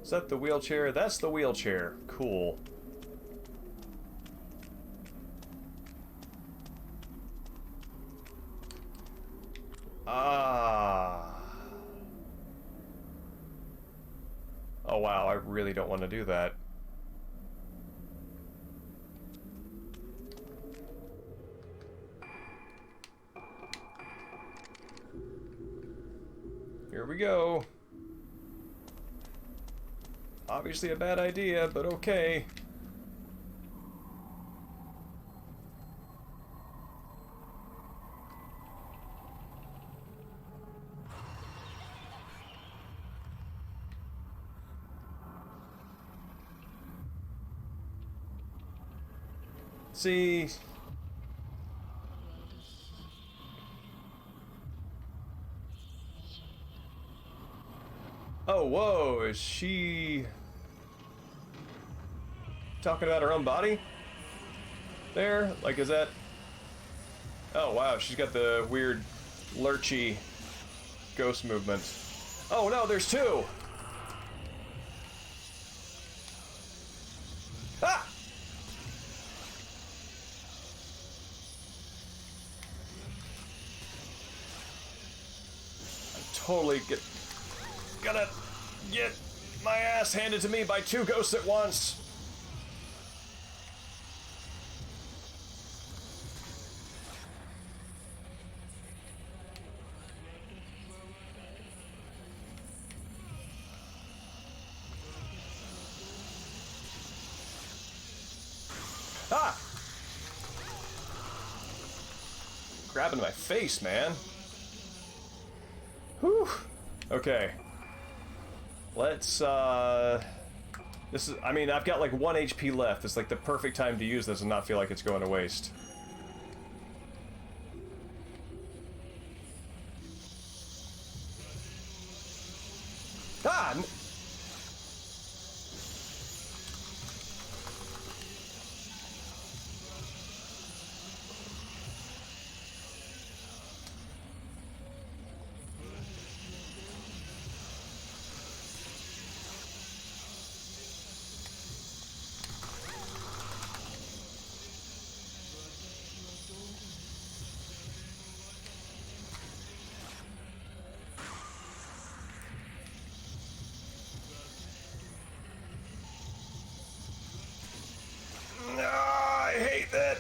Is that the wheelchair? That's the wheelchair. Cool. Ah. Oh wow, I really don't want to do that. Here we go. Obviously a bad idea, but okay. See? Oh, whoa, is she talking about her own body? There? Like, is that... Oh, wow, she's got the weird lurchy ghost movement. Oh, no, there's two! Ah! I'm totally gonna get my ass handed to me by two ghosts at once. Ah! Grabbing my face, man. Whew. Okay. Let's, this is, I mean, I've got like 1 HP left. It's like the perfect time to use this and not feel like it's going to waste. Ah! I hate that.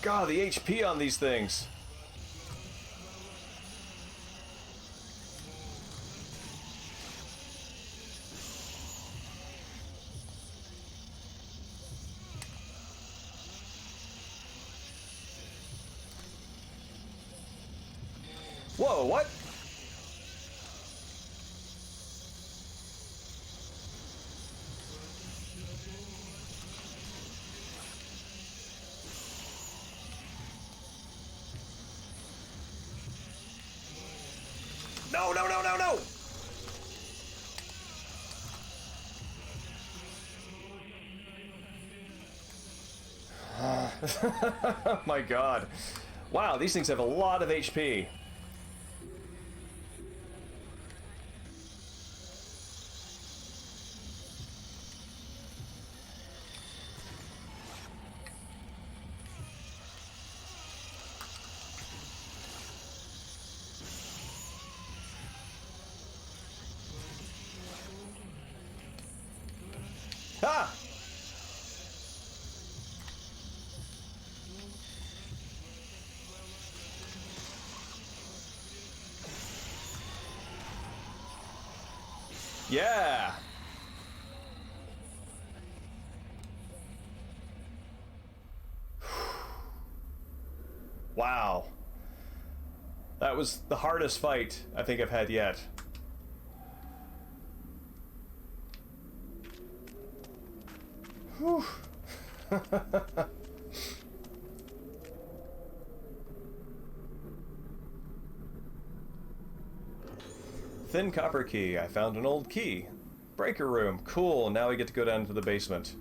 God, the HP on these things. Whoa, what? No, no, no, no, no! Oh my god. Wow, these things have a lot of HP. Ah! Yeah! Wow. That was the hardest fight I think I've had yet. Whew. Thin copper key. I found an old key. Breaker room. Cool. Now we get to go down to the basement.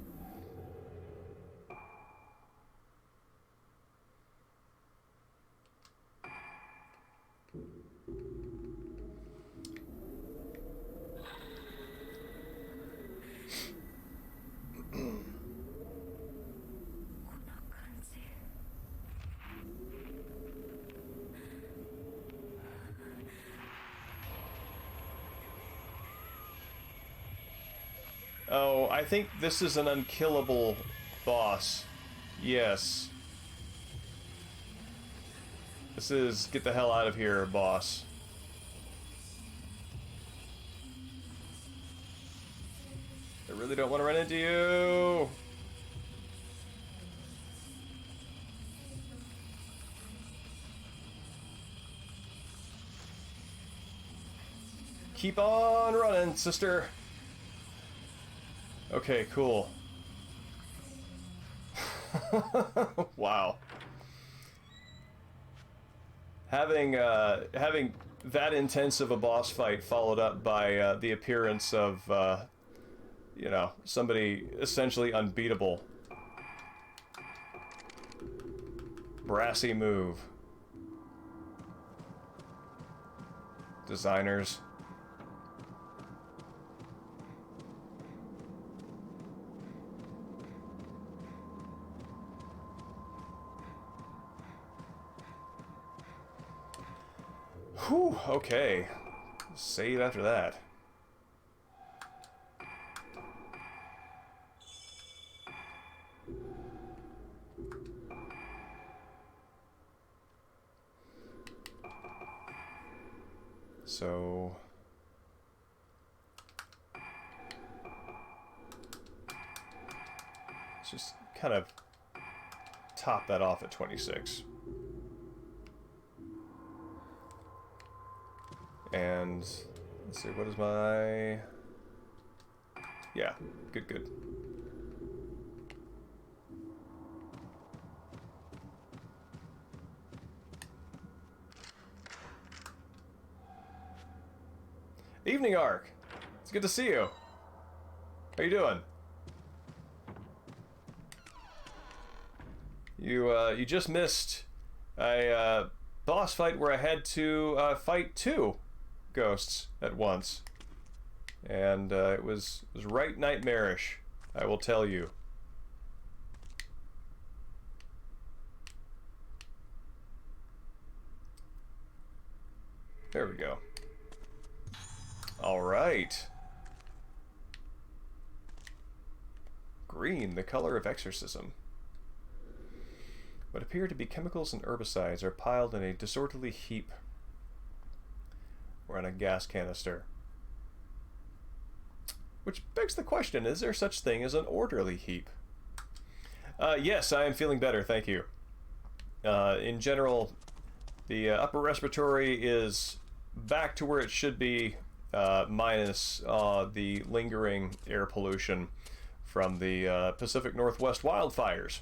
Oh, I think this is an unkillable boss. Yes. This is get the hell out of here, boss. I really don't want to run into you. Keep on running, sister. Okay, cool. Wow. having that intense of a boss fight followed up by the appearance of you know, somebody essentially unbeatable. Brassy move. Designers. Whew, okay. Save after that. So... let's just kind of top that off at 26. And let's see, what is my... yeah, good, good. Evening, Ark. It's good to see you. How you doing? You just missed a boss fight where I had to fight 2 ghosts at once, and it was right nightmarish, I will tell you. There we go. All right. Green, the color of exorcism. What appear to be chemicals and herbicides are piled in a disorderly heap or on a gas canister. Which begs the question, is there such thing as an orderly heap? Yes, I am feeling better, thank you. In general, the upper respiratory is back to where it should be, minus the lingering air pollution from the Pacific Northwest wildfires.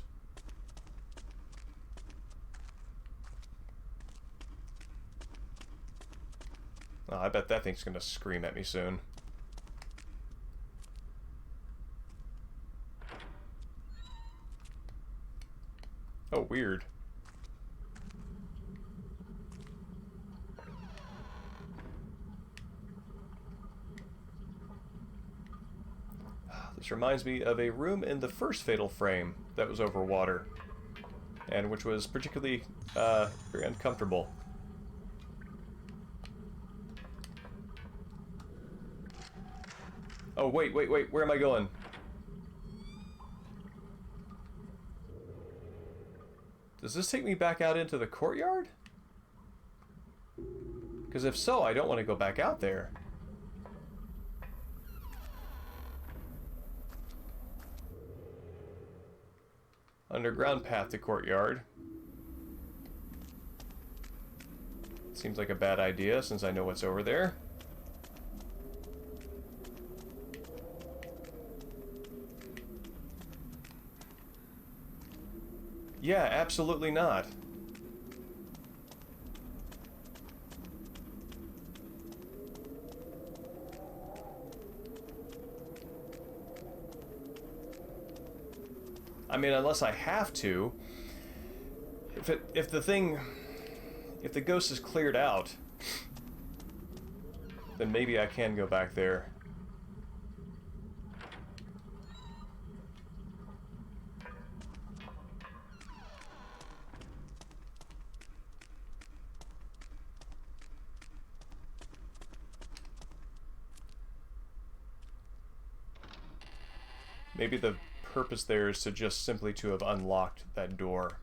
Oh, I bet that thing's gonna scream at me soon. Oh, weird. This reminds me of a room in the first Fatal Frame that was over water, and which was particularly very uncomfortable. Oh, wait, where am I going? Does this take me back out into the courtyard? Because if so, I don't want to go back out there. Underground path to courtyard. Seems like a bad idea since I know what's over there. Yeah, absolutely not. I mean, unless I have to. If the ghost is cleared out, then maybe I can go back there. Maybe the purpose there is to just simply to have unlocked that door.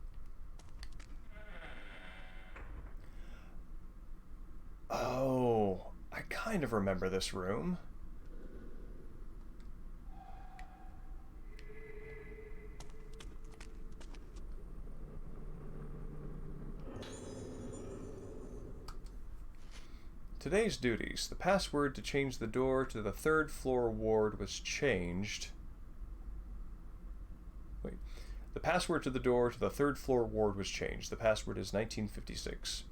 Oh, I kind of remember this room. Today's duties. The password to change the door to the 3rd floor ward was changed. Wait. The password to the door to the 3rd floor ward was changed. The password is 1956.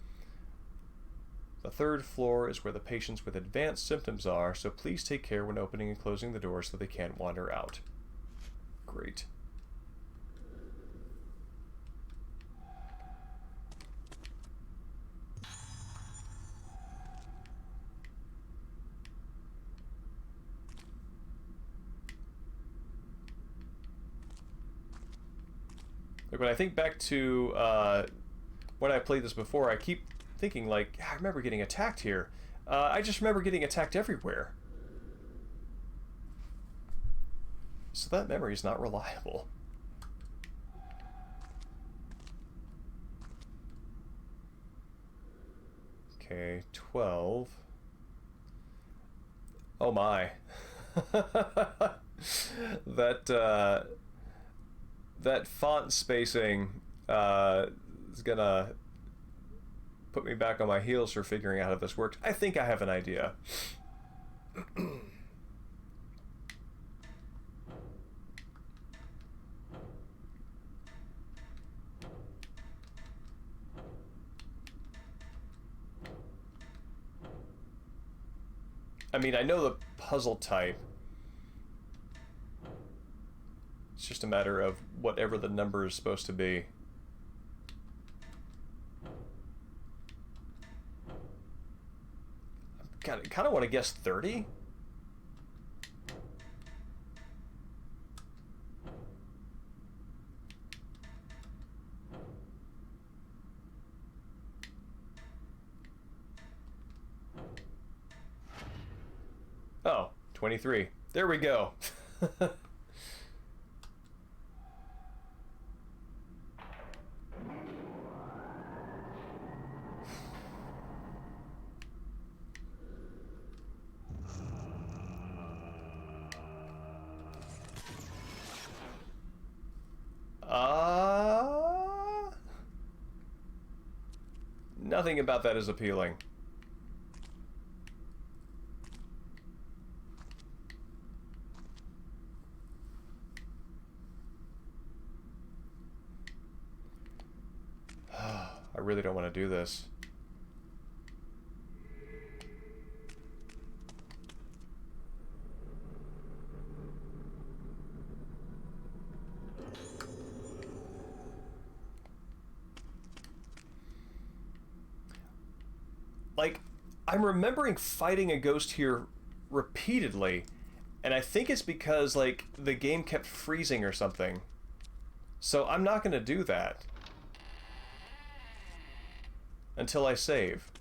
The third floor is where the patients with advanced symptoms are, so please take care when opening and closing the door so they can't wander out. Great. Like when I think back to when I played this before, I keep thinking like, I remember getting attacked here. I just remember getting attacked everywhere. So that memory is not reliable. Okay, 12. Oh my. That that font spacing is gonna put me back on my heels for figuring out how this works. I think I have an idea. I mean, I know the puzzle type. It's just a matter of whatever the number is supposed to be. I kind of want to guess 30? Oh, 23. There we go. Nothing about that is appealing. I really don't want to do this. Like, I'm remembering fighting a ghost here repeatedly, and I think it's because, like, the game kept freezing or something. So I'm not going to do that until I save.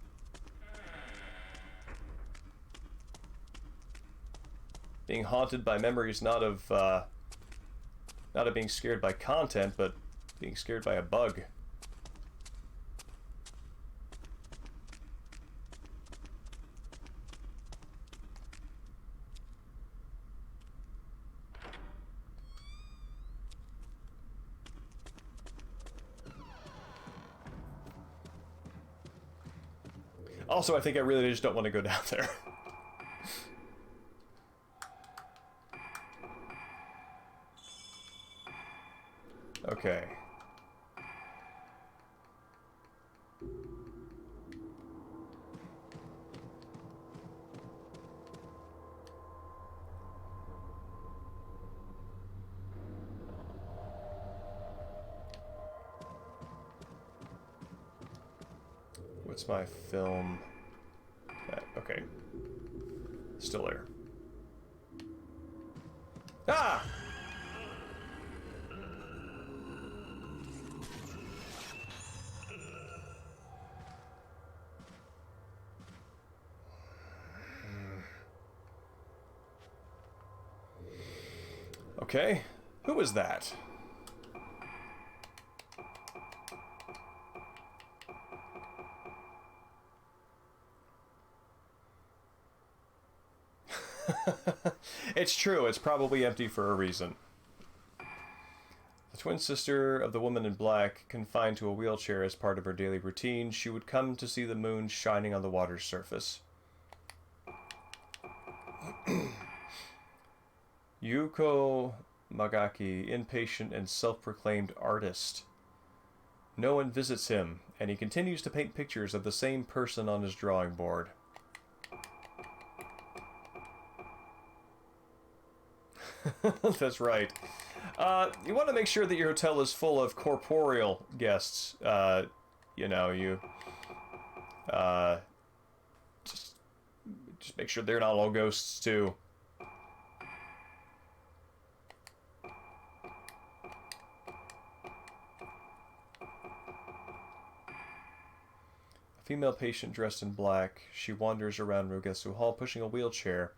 Being haunted by memories not of being scared by content, but being scared by a bug. Also, I think I really just don't want to go down there. Okay. What's my film? Okay. Still there. Ah! Okay. Who was that? It's true, it's probably empty for a reason. The twin sister of the woman in black, confined to a wheelchair as part of her daily routine, she would come to see the moon shining on the water's surface. Yuko Magaki, impatient and self-proclaimed artist. No one visits him, and he continues to paint pictures of the same person on his drawing board. That's right. You want to make sure that your hotel is full of corporeal guests. You know, just make sure they're not all ghosts too. A female patient dressed in black. She wanders around Rogetsu Hall pushing a wheelchair.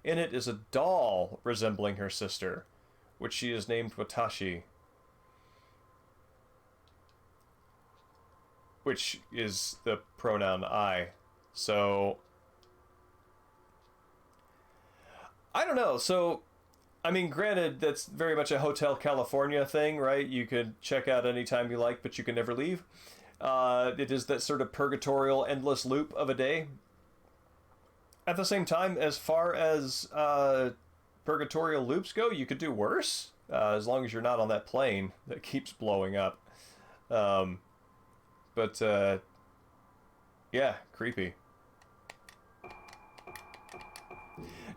In it is a doll resembling her sister, which she has named Watashi, which is the pronoun I. So, I don't know. So, I mean, granted, that's very much a Hotel California thing, right? You could check out anytime you like, but you can never leave. It is that sort of purgatorial, endless loop of a day. At the same time, as far as purgatorial loops go, you could do worse, as long as you're not on that plane that keeps blowing up. But yeah, creepy.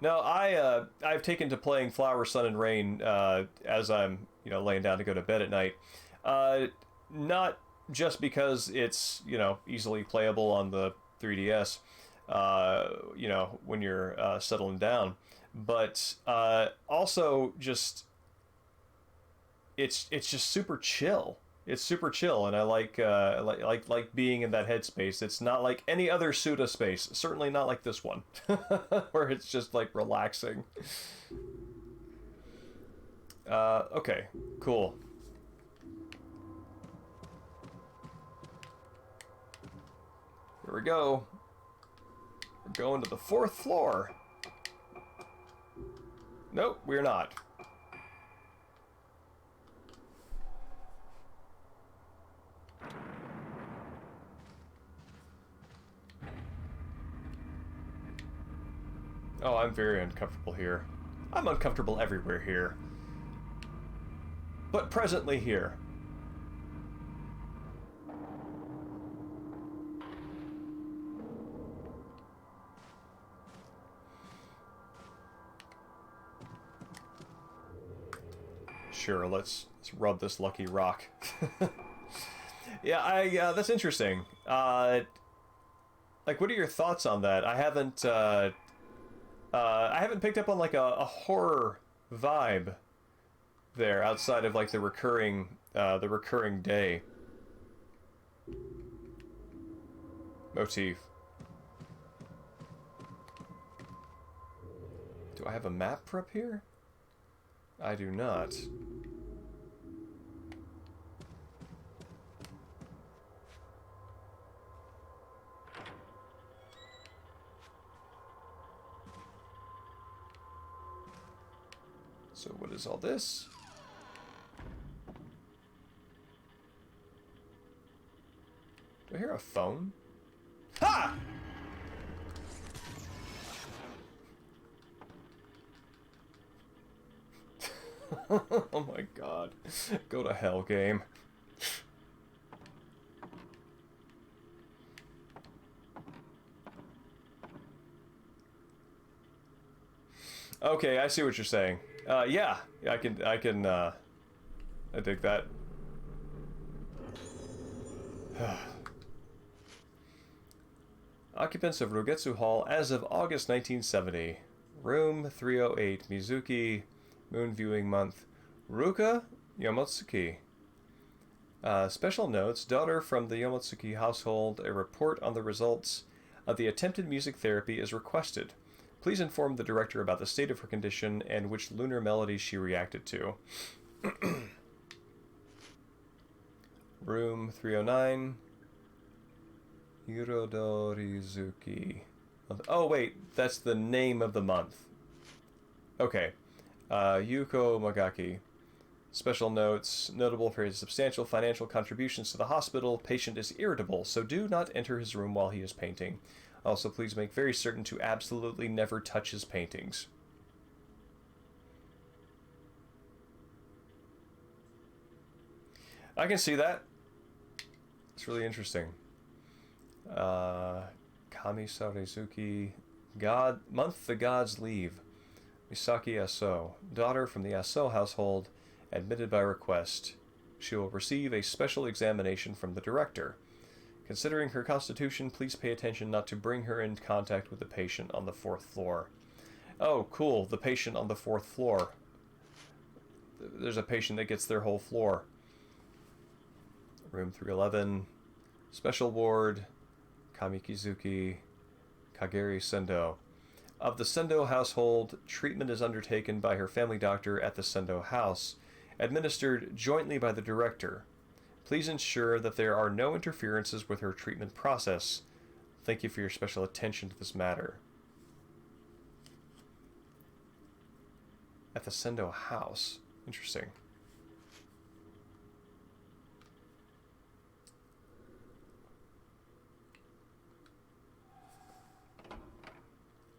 No, I've taken to playing Flower, Sun, and Rain as I'm laying down to go to bed at night. Not just because it's easily playable on the 3DS. When you're settling down, but also just it's just super chill. It's super chill, and I like being in that headspace. It's not like any other Suda space. Certainly not like this one, where it's just like relaxing. Okay, cool. Here we go. We're going to the 4th floor. Nope, we're not. Oh, I'm very uncomfortable here. I'm uncomfortable everywhere here. But presently here. Sure, let's rub this lucky rock. Yeah, that's interesting. Like, what are your thoughts on that? I haven't picked up on like a horror vibe there outside of like the recurring day motif. Do I have a map for up here? I do not. So what is all this? Do I hear a phone? Ha! Oh my god. Go to hell, game. Okay, I see what you're saying. Yeah, I can, I dig that. Occupants of Rogetsu Hall as of August 1970. Room 308, Mizuki, moon viewing month. Ruka Yomotsuki. Special notes, daughter from the Yomotsuki household, a report on the results of the attempted music therapy is requested. Please inform the director about the state of her condition and which lunar melodies she reacted to. Room 309. Hirodorizuki. Oh, wait, that's the name of the month. Okay. Yuko Magaki. Special notes, notable for his substantial financial contributions to the hospital. Patient is irritable, so do not enter his room while he is painting. Also, please make very certain to absolutely never touch his paintings. I can see that. That's really interesting. Kami Sarezuki, God, month the gods leave. Misaki Aso, daughter from the Aso household, admitted by request. She will receive a special examination from the director. Considering her constitution, please pay attention not to bring her in contact with the patient on the 4th floor. Oh, cool, the patient on the 4th floor. There's a patient that gets their whole floor. Room 311, special ward, Kamikizuki, Kageri Sendo. Of the Sendo household, treatment is undertaken by her family doctor at the Sendo house, administered jointly by the director. Please ensure that there are no interferences with her treatment process. Thank you for your special attention to this matter. At the Sendo house. Interesting.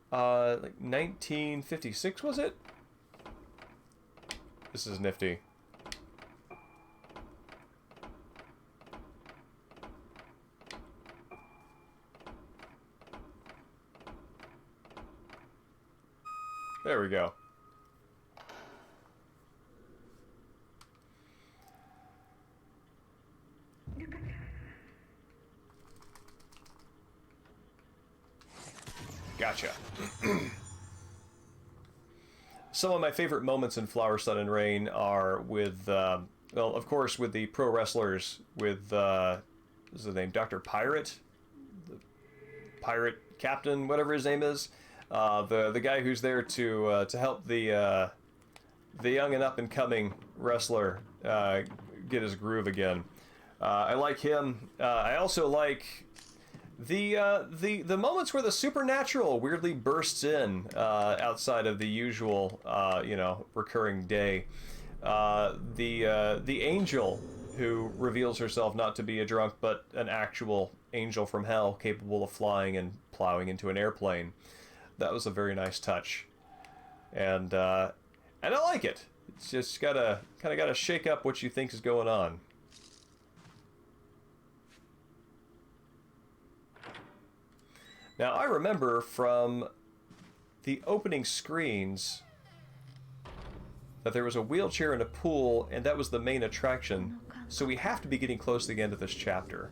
Like 1956, was it? This is nifty. There we go. Gotcha. Some of my favorite moments in Flower, Sun, and Rain are with, well, of course, with the pro wrestlers, with, what is his name, Dr. Pirate? The pirate captain, whatever his name is. The guy who's there to help the young and up-and-coming wrestler get his groove again. I like him. I also like the moments where the supernatural weirdly bursts in outside of the usual recurring day. The angel who reveals herself not to be a drunk but an actual angel from hell capable of flying and plowing into an airplane. That was a very nice touch, and I like it. It's just gotta shake up what you think is going on. Now, I remember from the opening screens that there was a wheelchair and a pool, and that was the main attraction. So we have to be getting close to the end of this chapter.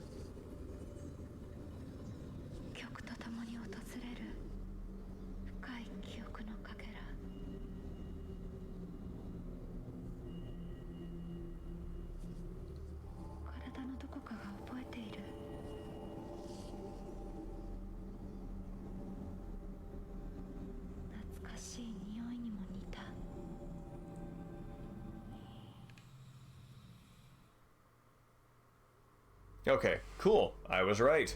Okay, cool. I was right.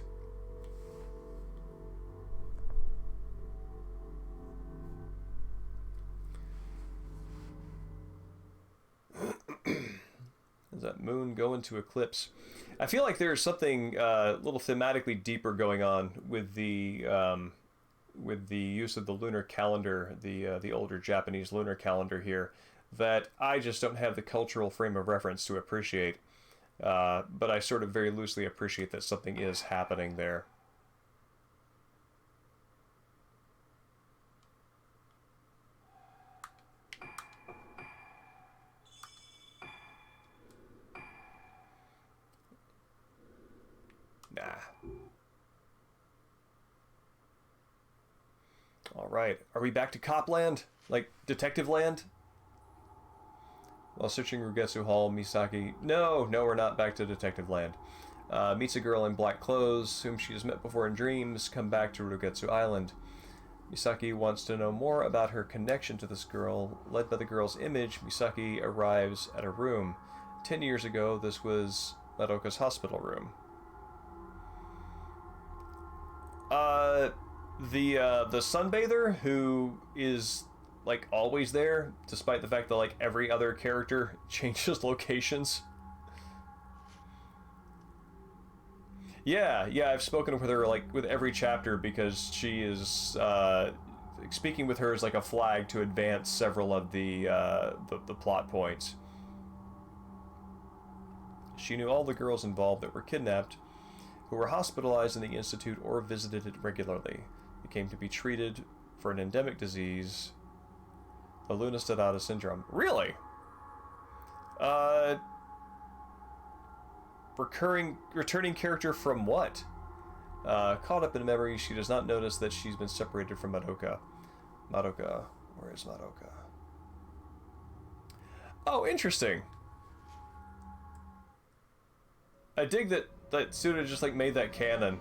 Does that moon go into eclipse? I feel like there's something a little thematically deeper going on with the use of the lunar calendar, the older Japanese lunar calendar here, that I just don't have the cultural frame of reference to appreciate. But I sort of very loosely appreciate that something is happening there. Nah. Alright, are we back to Copland? Like, Detective Land? While searching Rugetsu Hall, Misaki... No, we're not back to Detective Land. Meets a girl in black clothes, whom she has met before in dreams, come back to Rugetsu Island. Misaki wants to know more about her connection to this girl. Led by the girl's image, Misaki arrives at a room. 10 years ago, this was Madoka's hospital room. The sunbather, who is... like always there, despite the fact that like every other character changes locations. Yeah, I've spoken with her like with every chapter because she is speaking with her is like a flag to advance several of the plot points. She knew all the girls involved that were kidnapped. who were hospitalized in the institute or visited it regularly. They came to be treated for an endemic disease, the Luna syndrome. Really? Returning character from what? Caught up in memory, she does not notice that she's been separated from Madoka. Madoka. Where is Madoka? Oh, interesting. I dig that Suda just like made that canon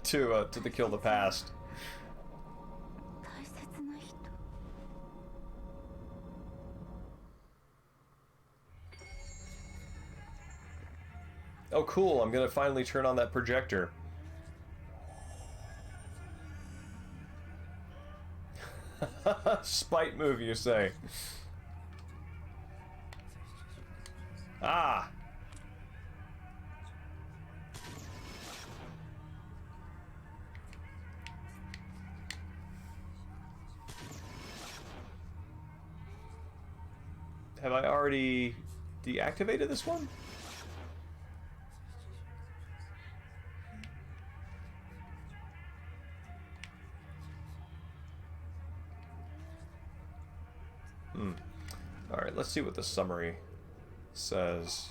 to the Kill the Past. Oh, cool! I'm gonna finally turn on that projector. Spite move, you say? Ah! Have I already deactivated this one? Alright, let's see what the summary says.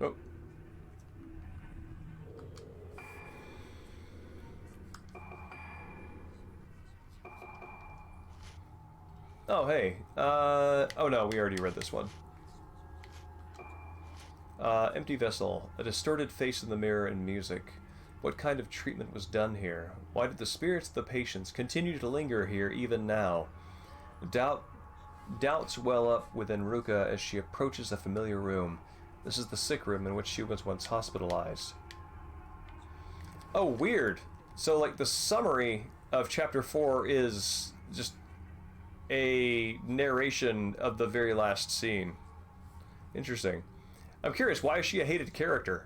Oh. Oh, hey. Oh no, we already read this one. Empty vessel. A distorted face in the mirror and music. What kind of treatment was done here? Why did the spirits of the patients continue to linger here even now? Doubts well up within Ruka as she approaches a familiar room. This is the sick room in which she was once hospitalized. Oh, weird. So, like, the summary of Chapter 4 is just a narration of the very last scene. Interesting. I'm curious, why is she a hated character?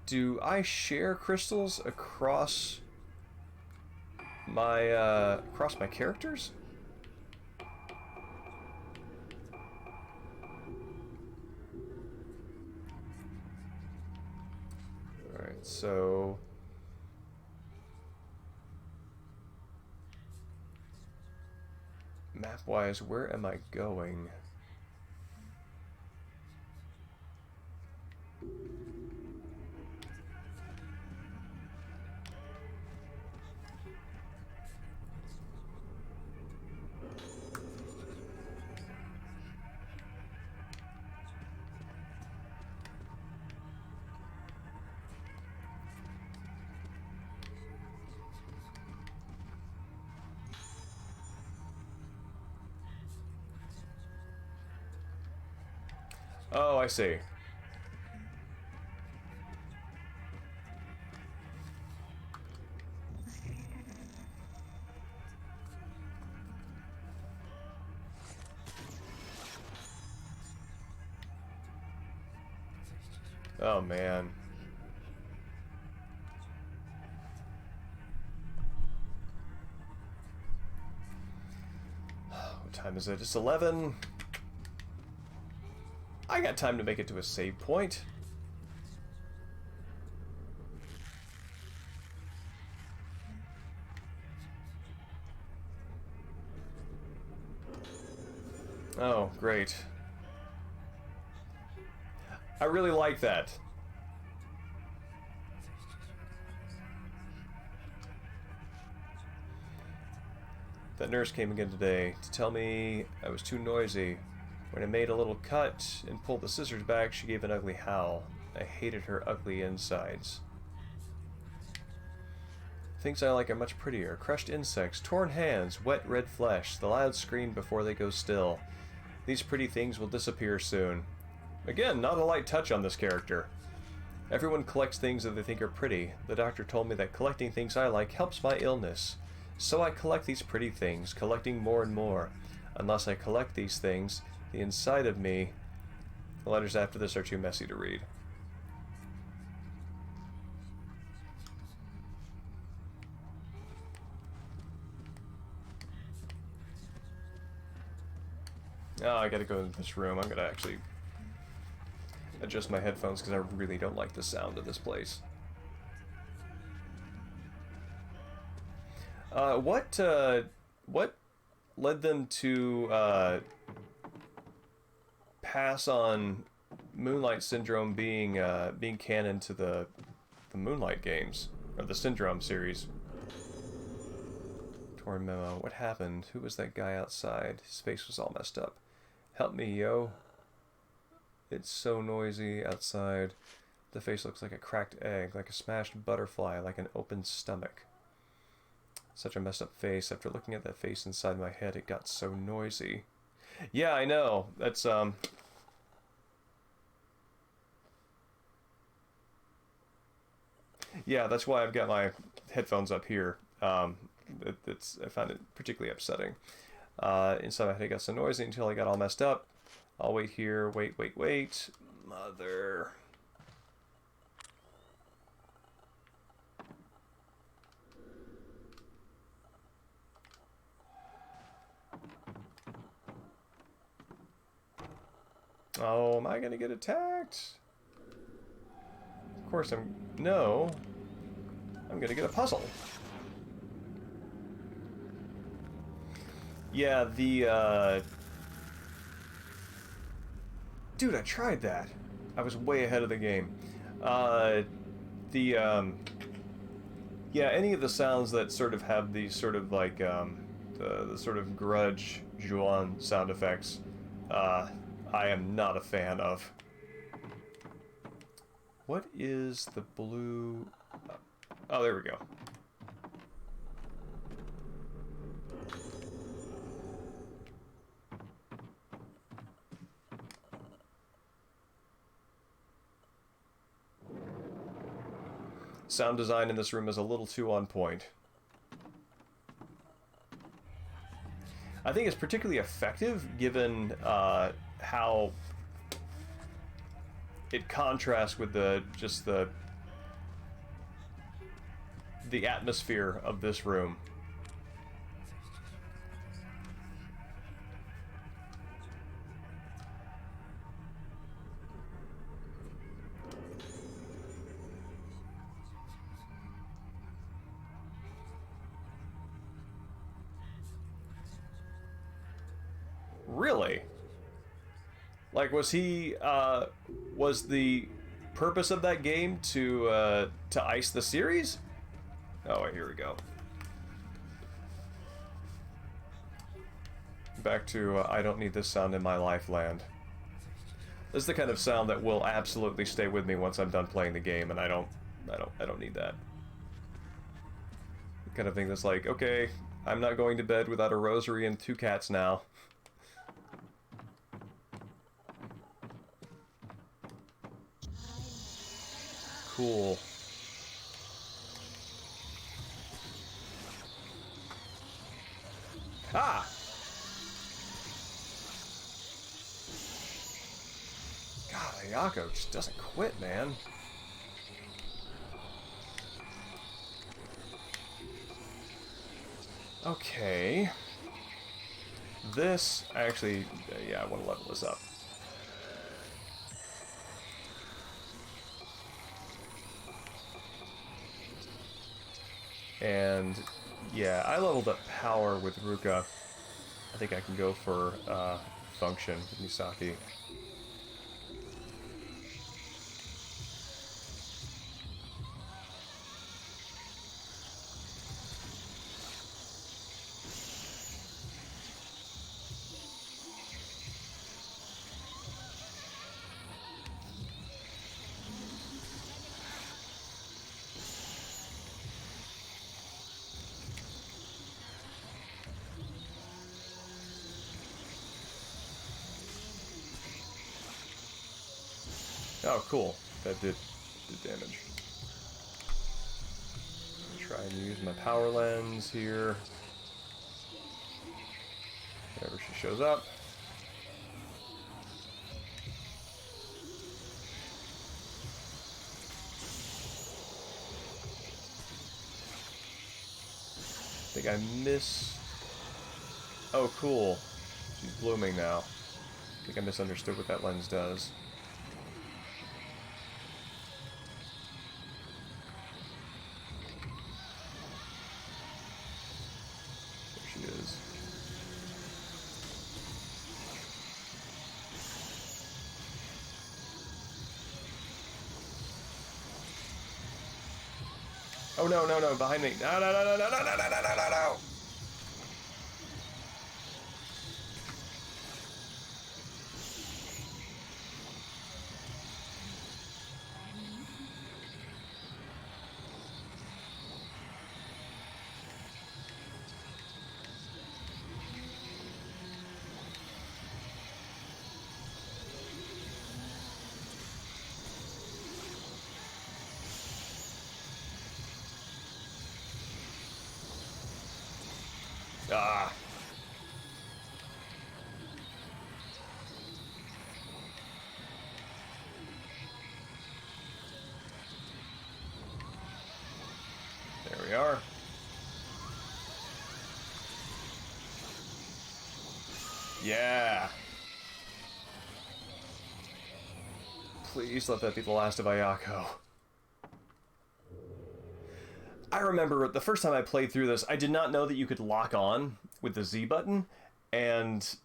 Do I share crystals across my characters? Alright, so map-wise, where am I going? Oh, I see. Oh, man. What time is it? It's 11. I got time to make it to a save point. Oh, great. I really like that. That nurse came again today to tell me I was too noisy. When I made a little cut and pulled the scissors back, she gave an ugly howl. I hated her ugly insides. Things I like are much prettier. Crushed insects, torn hands, wet red flesh, the loud scream before they go still. These pretty things will disappear soon. Again, not a light touch on this character. Everyone collects things that they think are pretty. The doctor told me that collecting things I like helps my illness. So I collect these pretty things, collecting more and more. Unless I collect these things, the inside of me The letters after this are too messy to read. Oh, I gotta go into this room. I'm gonna actually adjust my headphones because I really don't like the sound of this place. What led them to pass on Moonlight Syndrome being canon to the Moonlight games or the Syndrome series? Torn memo. What happened? Who was that guy outside? His face was all messed up. Help me, yo. It's so noisy outside. The face looks like a cracked egg, like a smashed butterfly, like an open stomach. Such a messed up face. After looking at that face inside my head, it got so noisy. Yeah, I know. That's, yeah, that's why I've got my headphones up here. I found it particularly upsetting. Inside my head, it got so noisy until I got all messed up. I'll wait here. Wait. Mother. Oh, am I gonna get attacked? Of course I'm... No. I'm gonna get a puzzle. Yeah, the, Dude, I tried that. I was way ahead of the game. Yeah, any of the sounds that sort of have these sort of like, the sort of grudge Juan sound effects, I am not a fan of. What is the blue... Oh, there we go. Sound design in this room is a little too on point. I think it's particularly effective given how it contrasts with the atmosphere of this room. Really? Like, was the purpose of that game to ice the series? Oh, here we go. Back to I don't need this sound in my life land. This is the kind of sound that will absolutely stay with me once I'm done playing the game, and I don't need that. The kind of thing that's like, okay, I'm not going to bed without a rosary and 2 cats now. Cool. Ah! God, Ayako just doesn't quit, man. Okay. This, actually, yeah, I want to level this up. And, yeah, I leveled up power with Ruka. I think I can go for function with Misaki. Oh, cool. That did damage. Try and use my power lens here. Whenever she shows up. think I miss... Oh, cool. She's blooming now. I think I misunderstood what that lens does. There she is. Oh, no, no, no, behind me. No, no, no, no, no, no, no, no, no, no, no! Ah. There we are. Yeah. Please let that be the last of Ayako. I remember the first time I played through this, I did not know that you could lock on with the Z button, and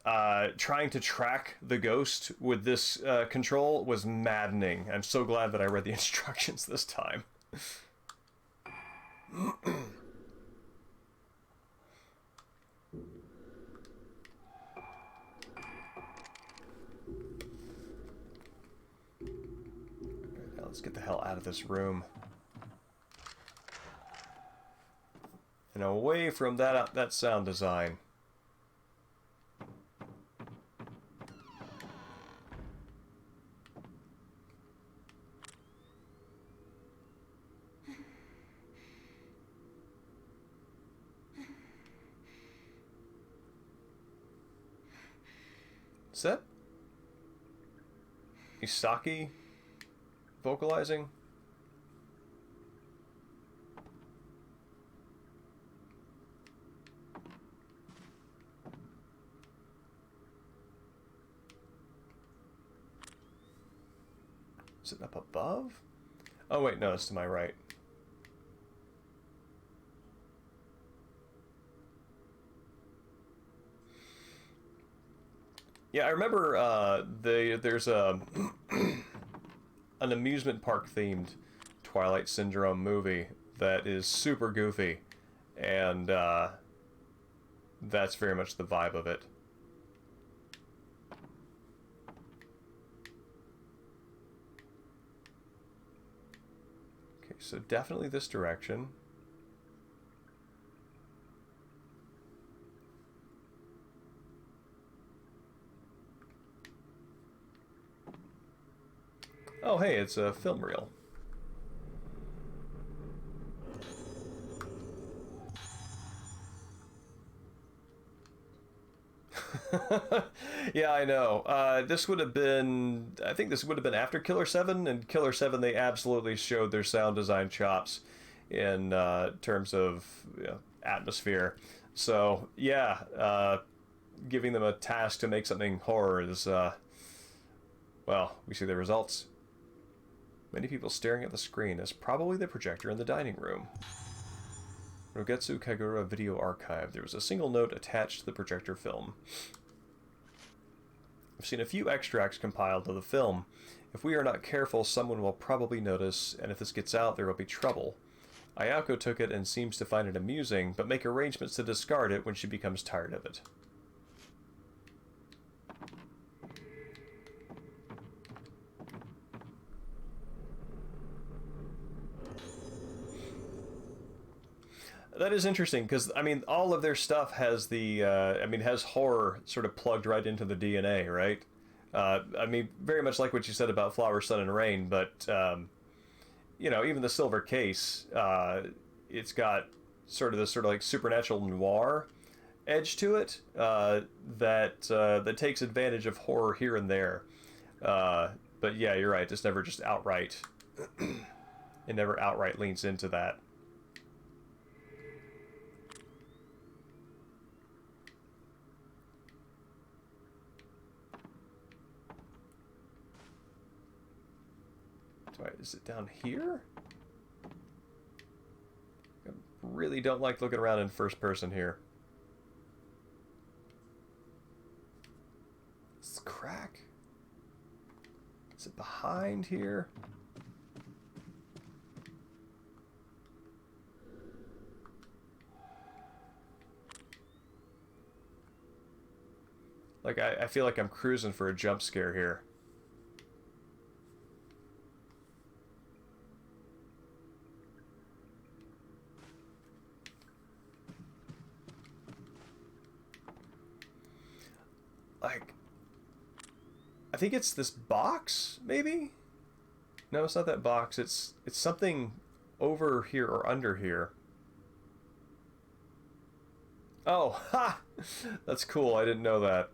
trying to track the ghost with this control was maddening. I'm so glad that I read the instructions this time. Now let's get the hell out of this room. And away from that sound design. Is that Isaki vocalizing? Is it up above? Oh wait, no, it's to my right. Yeah, I remember there's a an amusement park themed Twilight Syndrome movie that is super goofy, and that's very much the vibe of it. Okay, so definitely this direction. Oh, hey, it's a film reel. Yeah, I know. This would have been... I think this would have been after Killer 7, and Killer 7, they absolutely showed their sound design chops in terms of, you know, atmosphere. So, yeah, giving them a task to make something horror is, well, we see the results. Many people staring at the screen is probably the projector in the dining room. Rogetsu Kagura Video Archive. There was a single note attached to the projector film. I've seen a few extracts compiled of the film. If we are not careful, someone will probably notice, and if this gets out, there will be trouble. Ayako took it and seems to find it amusing, but make arrangements to discard it when she becomes tired of it. That is interesting, because, I mean, all of their stuff has the, has horror sort of plugged right into the DNA, right? I mean, very much like what you said about Flower, Sun, and Rain, but, you know, even the Silver Case, it's got sort of this sort of like supernatural noir edge to it, that takes advantage of horror here and there. But yeah, you're right, it's never just outright, it never outright leans into that. Is it down here? I really don't like looking around in first person here. Is this crack? Is it behind here? Like, I feel like I'm cruising for a jump scare here. Like, I think it's this box, maybe? No, it's not that box. It's something over here or under here. Oh, ha! That's cool. I didn't know that.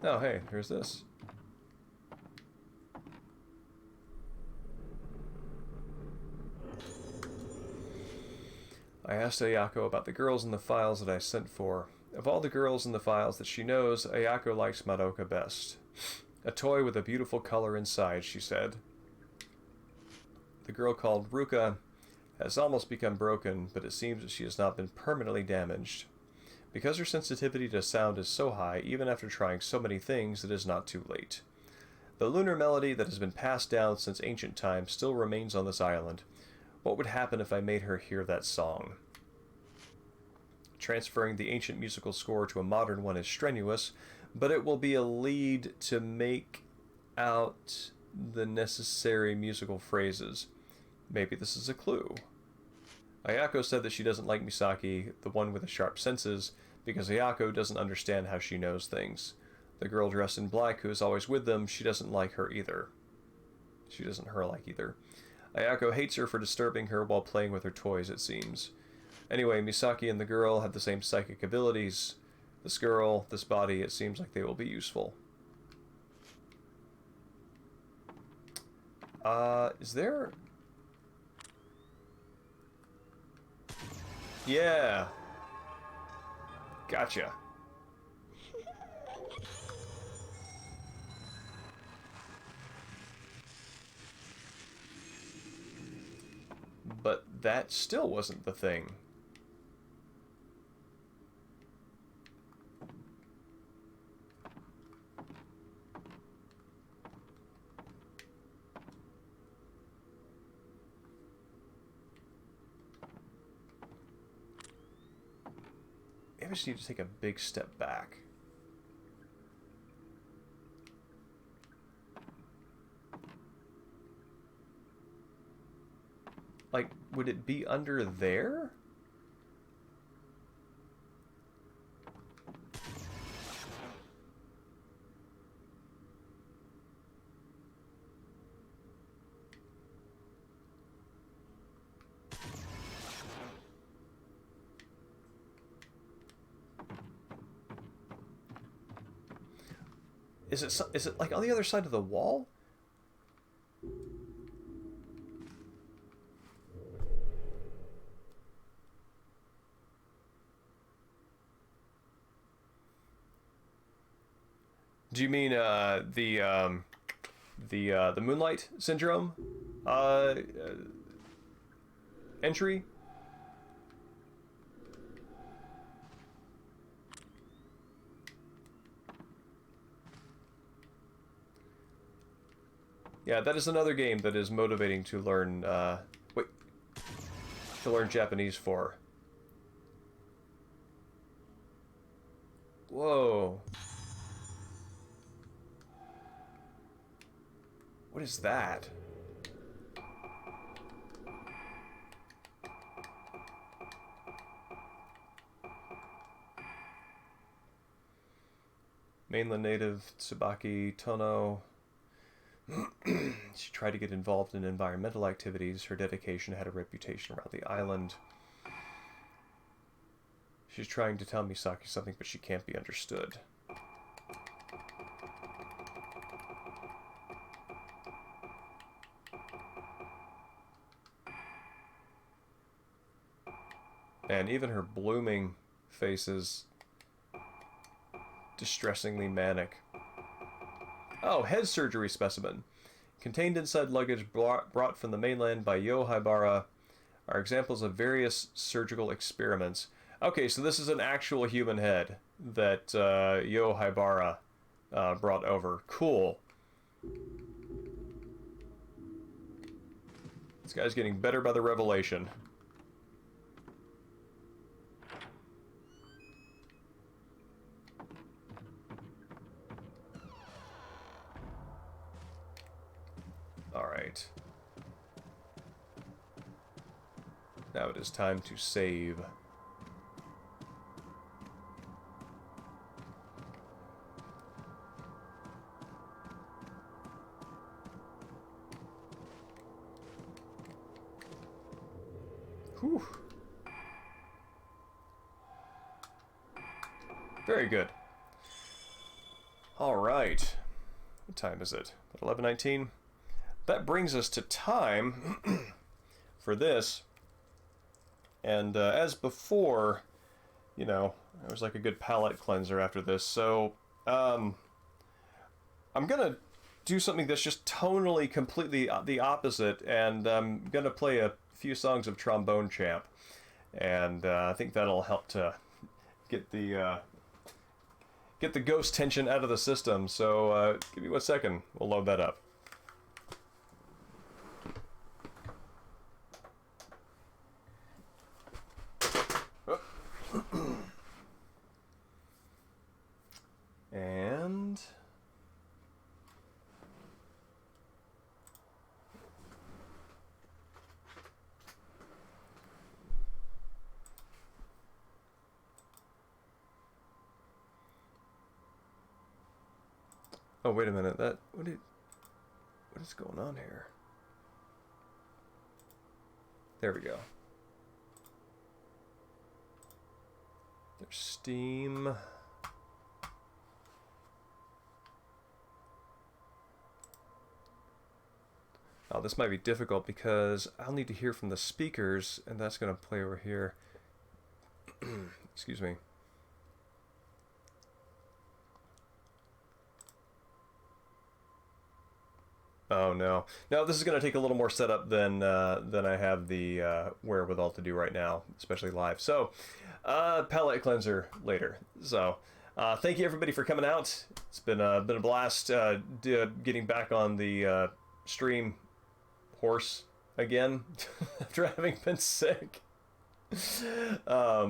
Oh, hey, here's this. I asked Ayako about the girls in the files that I sent for. Of all the girls in the files that she knows, Ayako likes Madoka best. A toy with a beautiful color inside, she said. The girl called Ruka has almost become broken, but it seems that she has not been permanently damaged. Because her sensitivity to sound is so high, even after trying so many things, it is not too late. The lunar melody that has been passed down since ancient times still remains on this island. What would happen if I made her hear that song? Transferring the ancient musical score to a modern one is strenuous, but it will be a lead to make out the necessary musical phrases. Maybe this is a clue. Ayako said that she doesn't like Misaki, the one with the sharp senses, because Ayako doesn't understand how she knows things. The girl dressed in black who is always with them, she doesn't like her either. She doesn't her like either. Ayako hates her for disturbing her while playing with her toys, it seems. Anyway, Misaki and the girl have the same psychic abilities. This girl, this body, it seems like they will be useful. Is there... Yeah! Gotcha. But that still wasn't the thing. Maybe I just need to take a big step back. Like, would it be under there? Is it like on the other side of the wall? Do you mean the Moonlight Syndrome entry? Yeah, that is another game that is motivating to learn to learn Japanese for. Whoa. What is that? Mainland native Tsubaki Tono. She tried to get involved in environmental activities. Her dedication had a reputation around the island. She's trying to tell Misaki something, but she can't be understood. And even her blooming face is distressingly manic. Oh, head surgery specimen. Contained inside luggage brought from the mainland by Yo Haibara are examples of various surgical experiments. Okay, so this is an actual human head that Yo Haibara brought over. Cool. This guy's getting better by the revelation. Alright. Now it is time to save. Whew. Very good. Alright. What time is it? 11:19? That brings us to time for this. And as before, you know, it was like a good palate cleanser after this. So I'm gonna do something that's just tonally completely the opposite, and I'm gonna play a few songs of Trombone Champ, and I think that'll help to get the ghost tension out of the system. So give me 1 second, we'll load that up. And oh, wait a minute. What is going on here? There we go. There's Steam. Oh, this might be difficult because I'll need to hear from the speakers, and that's going to play over here. Excuse me. Oh no. No, this is going to take a little more setup than I have the wherewithal to do right now, especially live. So, palette cleanser later. So, thank you everybody for coming out. It's been a blast getting back on the stream horse again after having been sick. Yeah,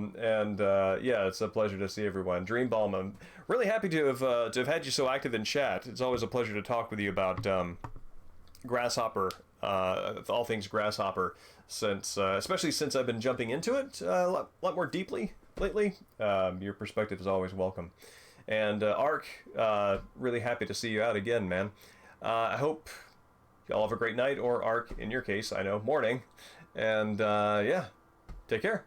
it's a pleasure to see everyone. Dream Balm, I'm really happy to have had you so active in chat. It's always a pleasure to talk with you about Grasshopper, all things Grasshopper, since especially since I've been jumping into it a lot more deeply lately. Your perspective is always welcome. And Ark, really happy to see you out again, man. I hope y'all have a great night, or Ark, in your case, I know, morning. And yeah, take care.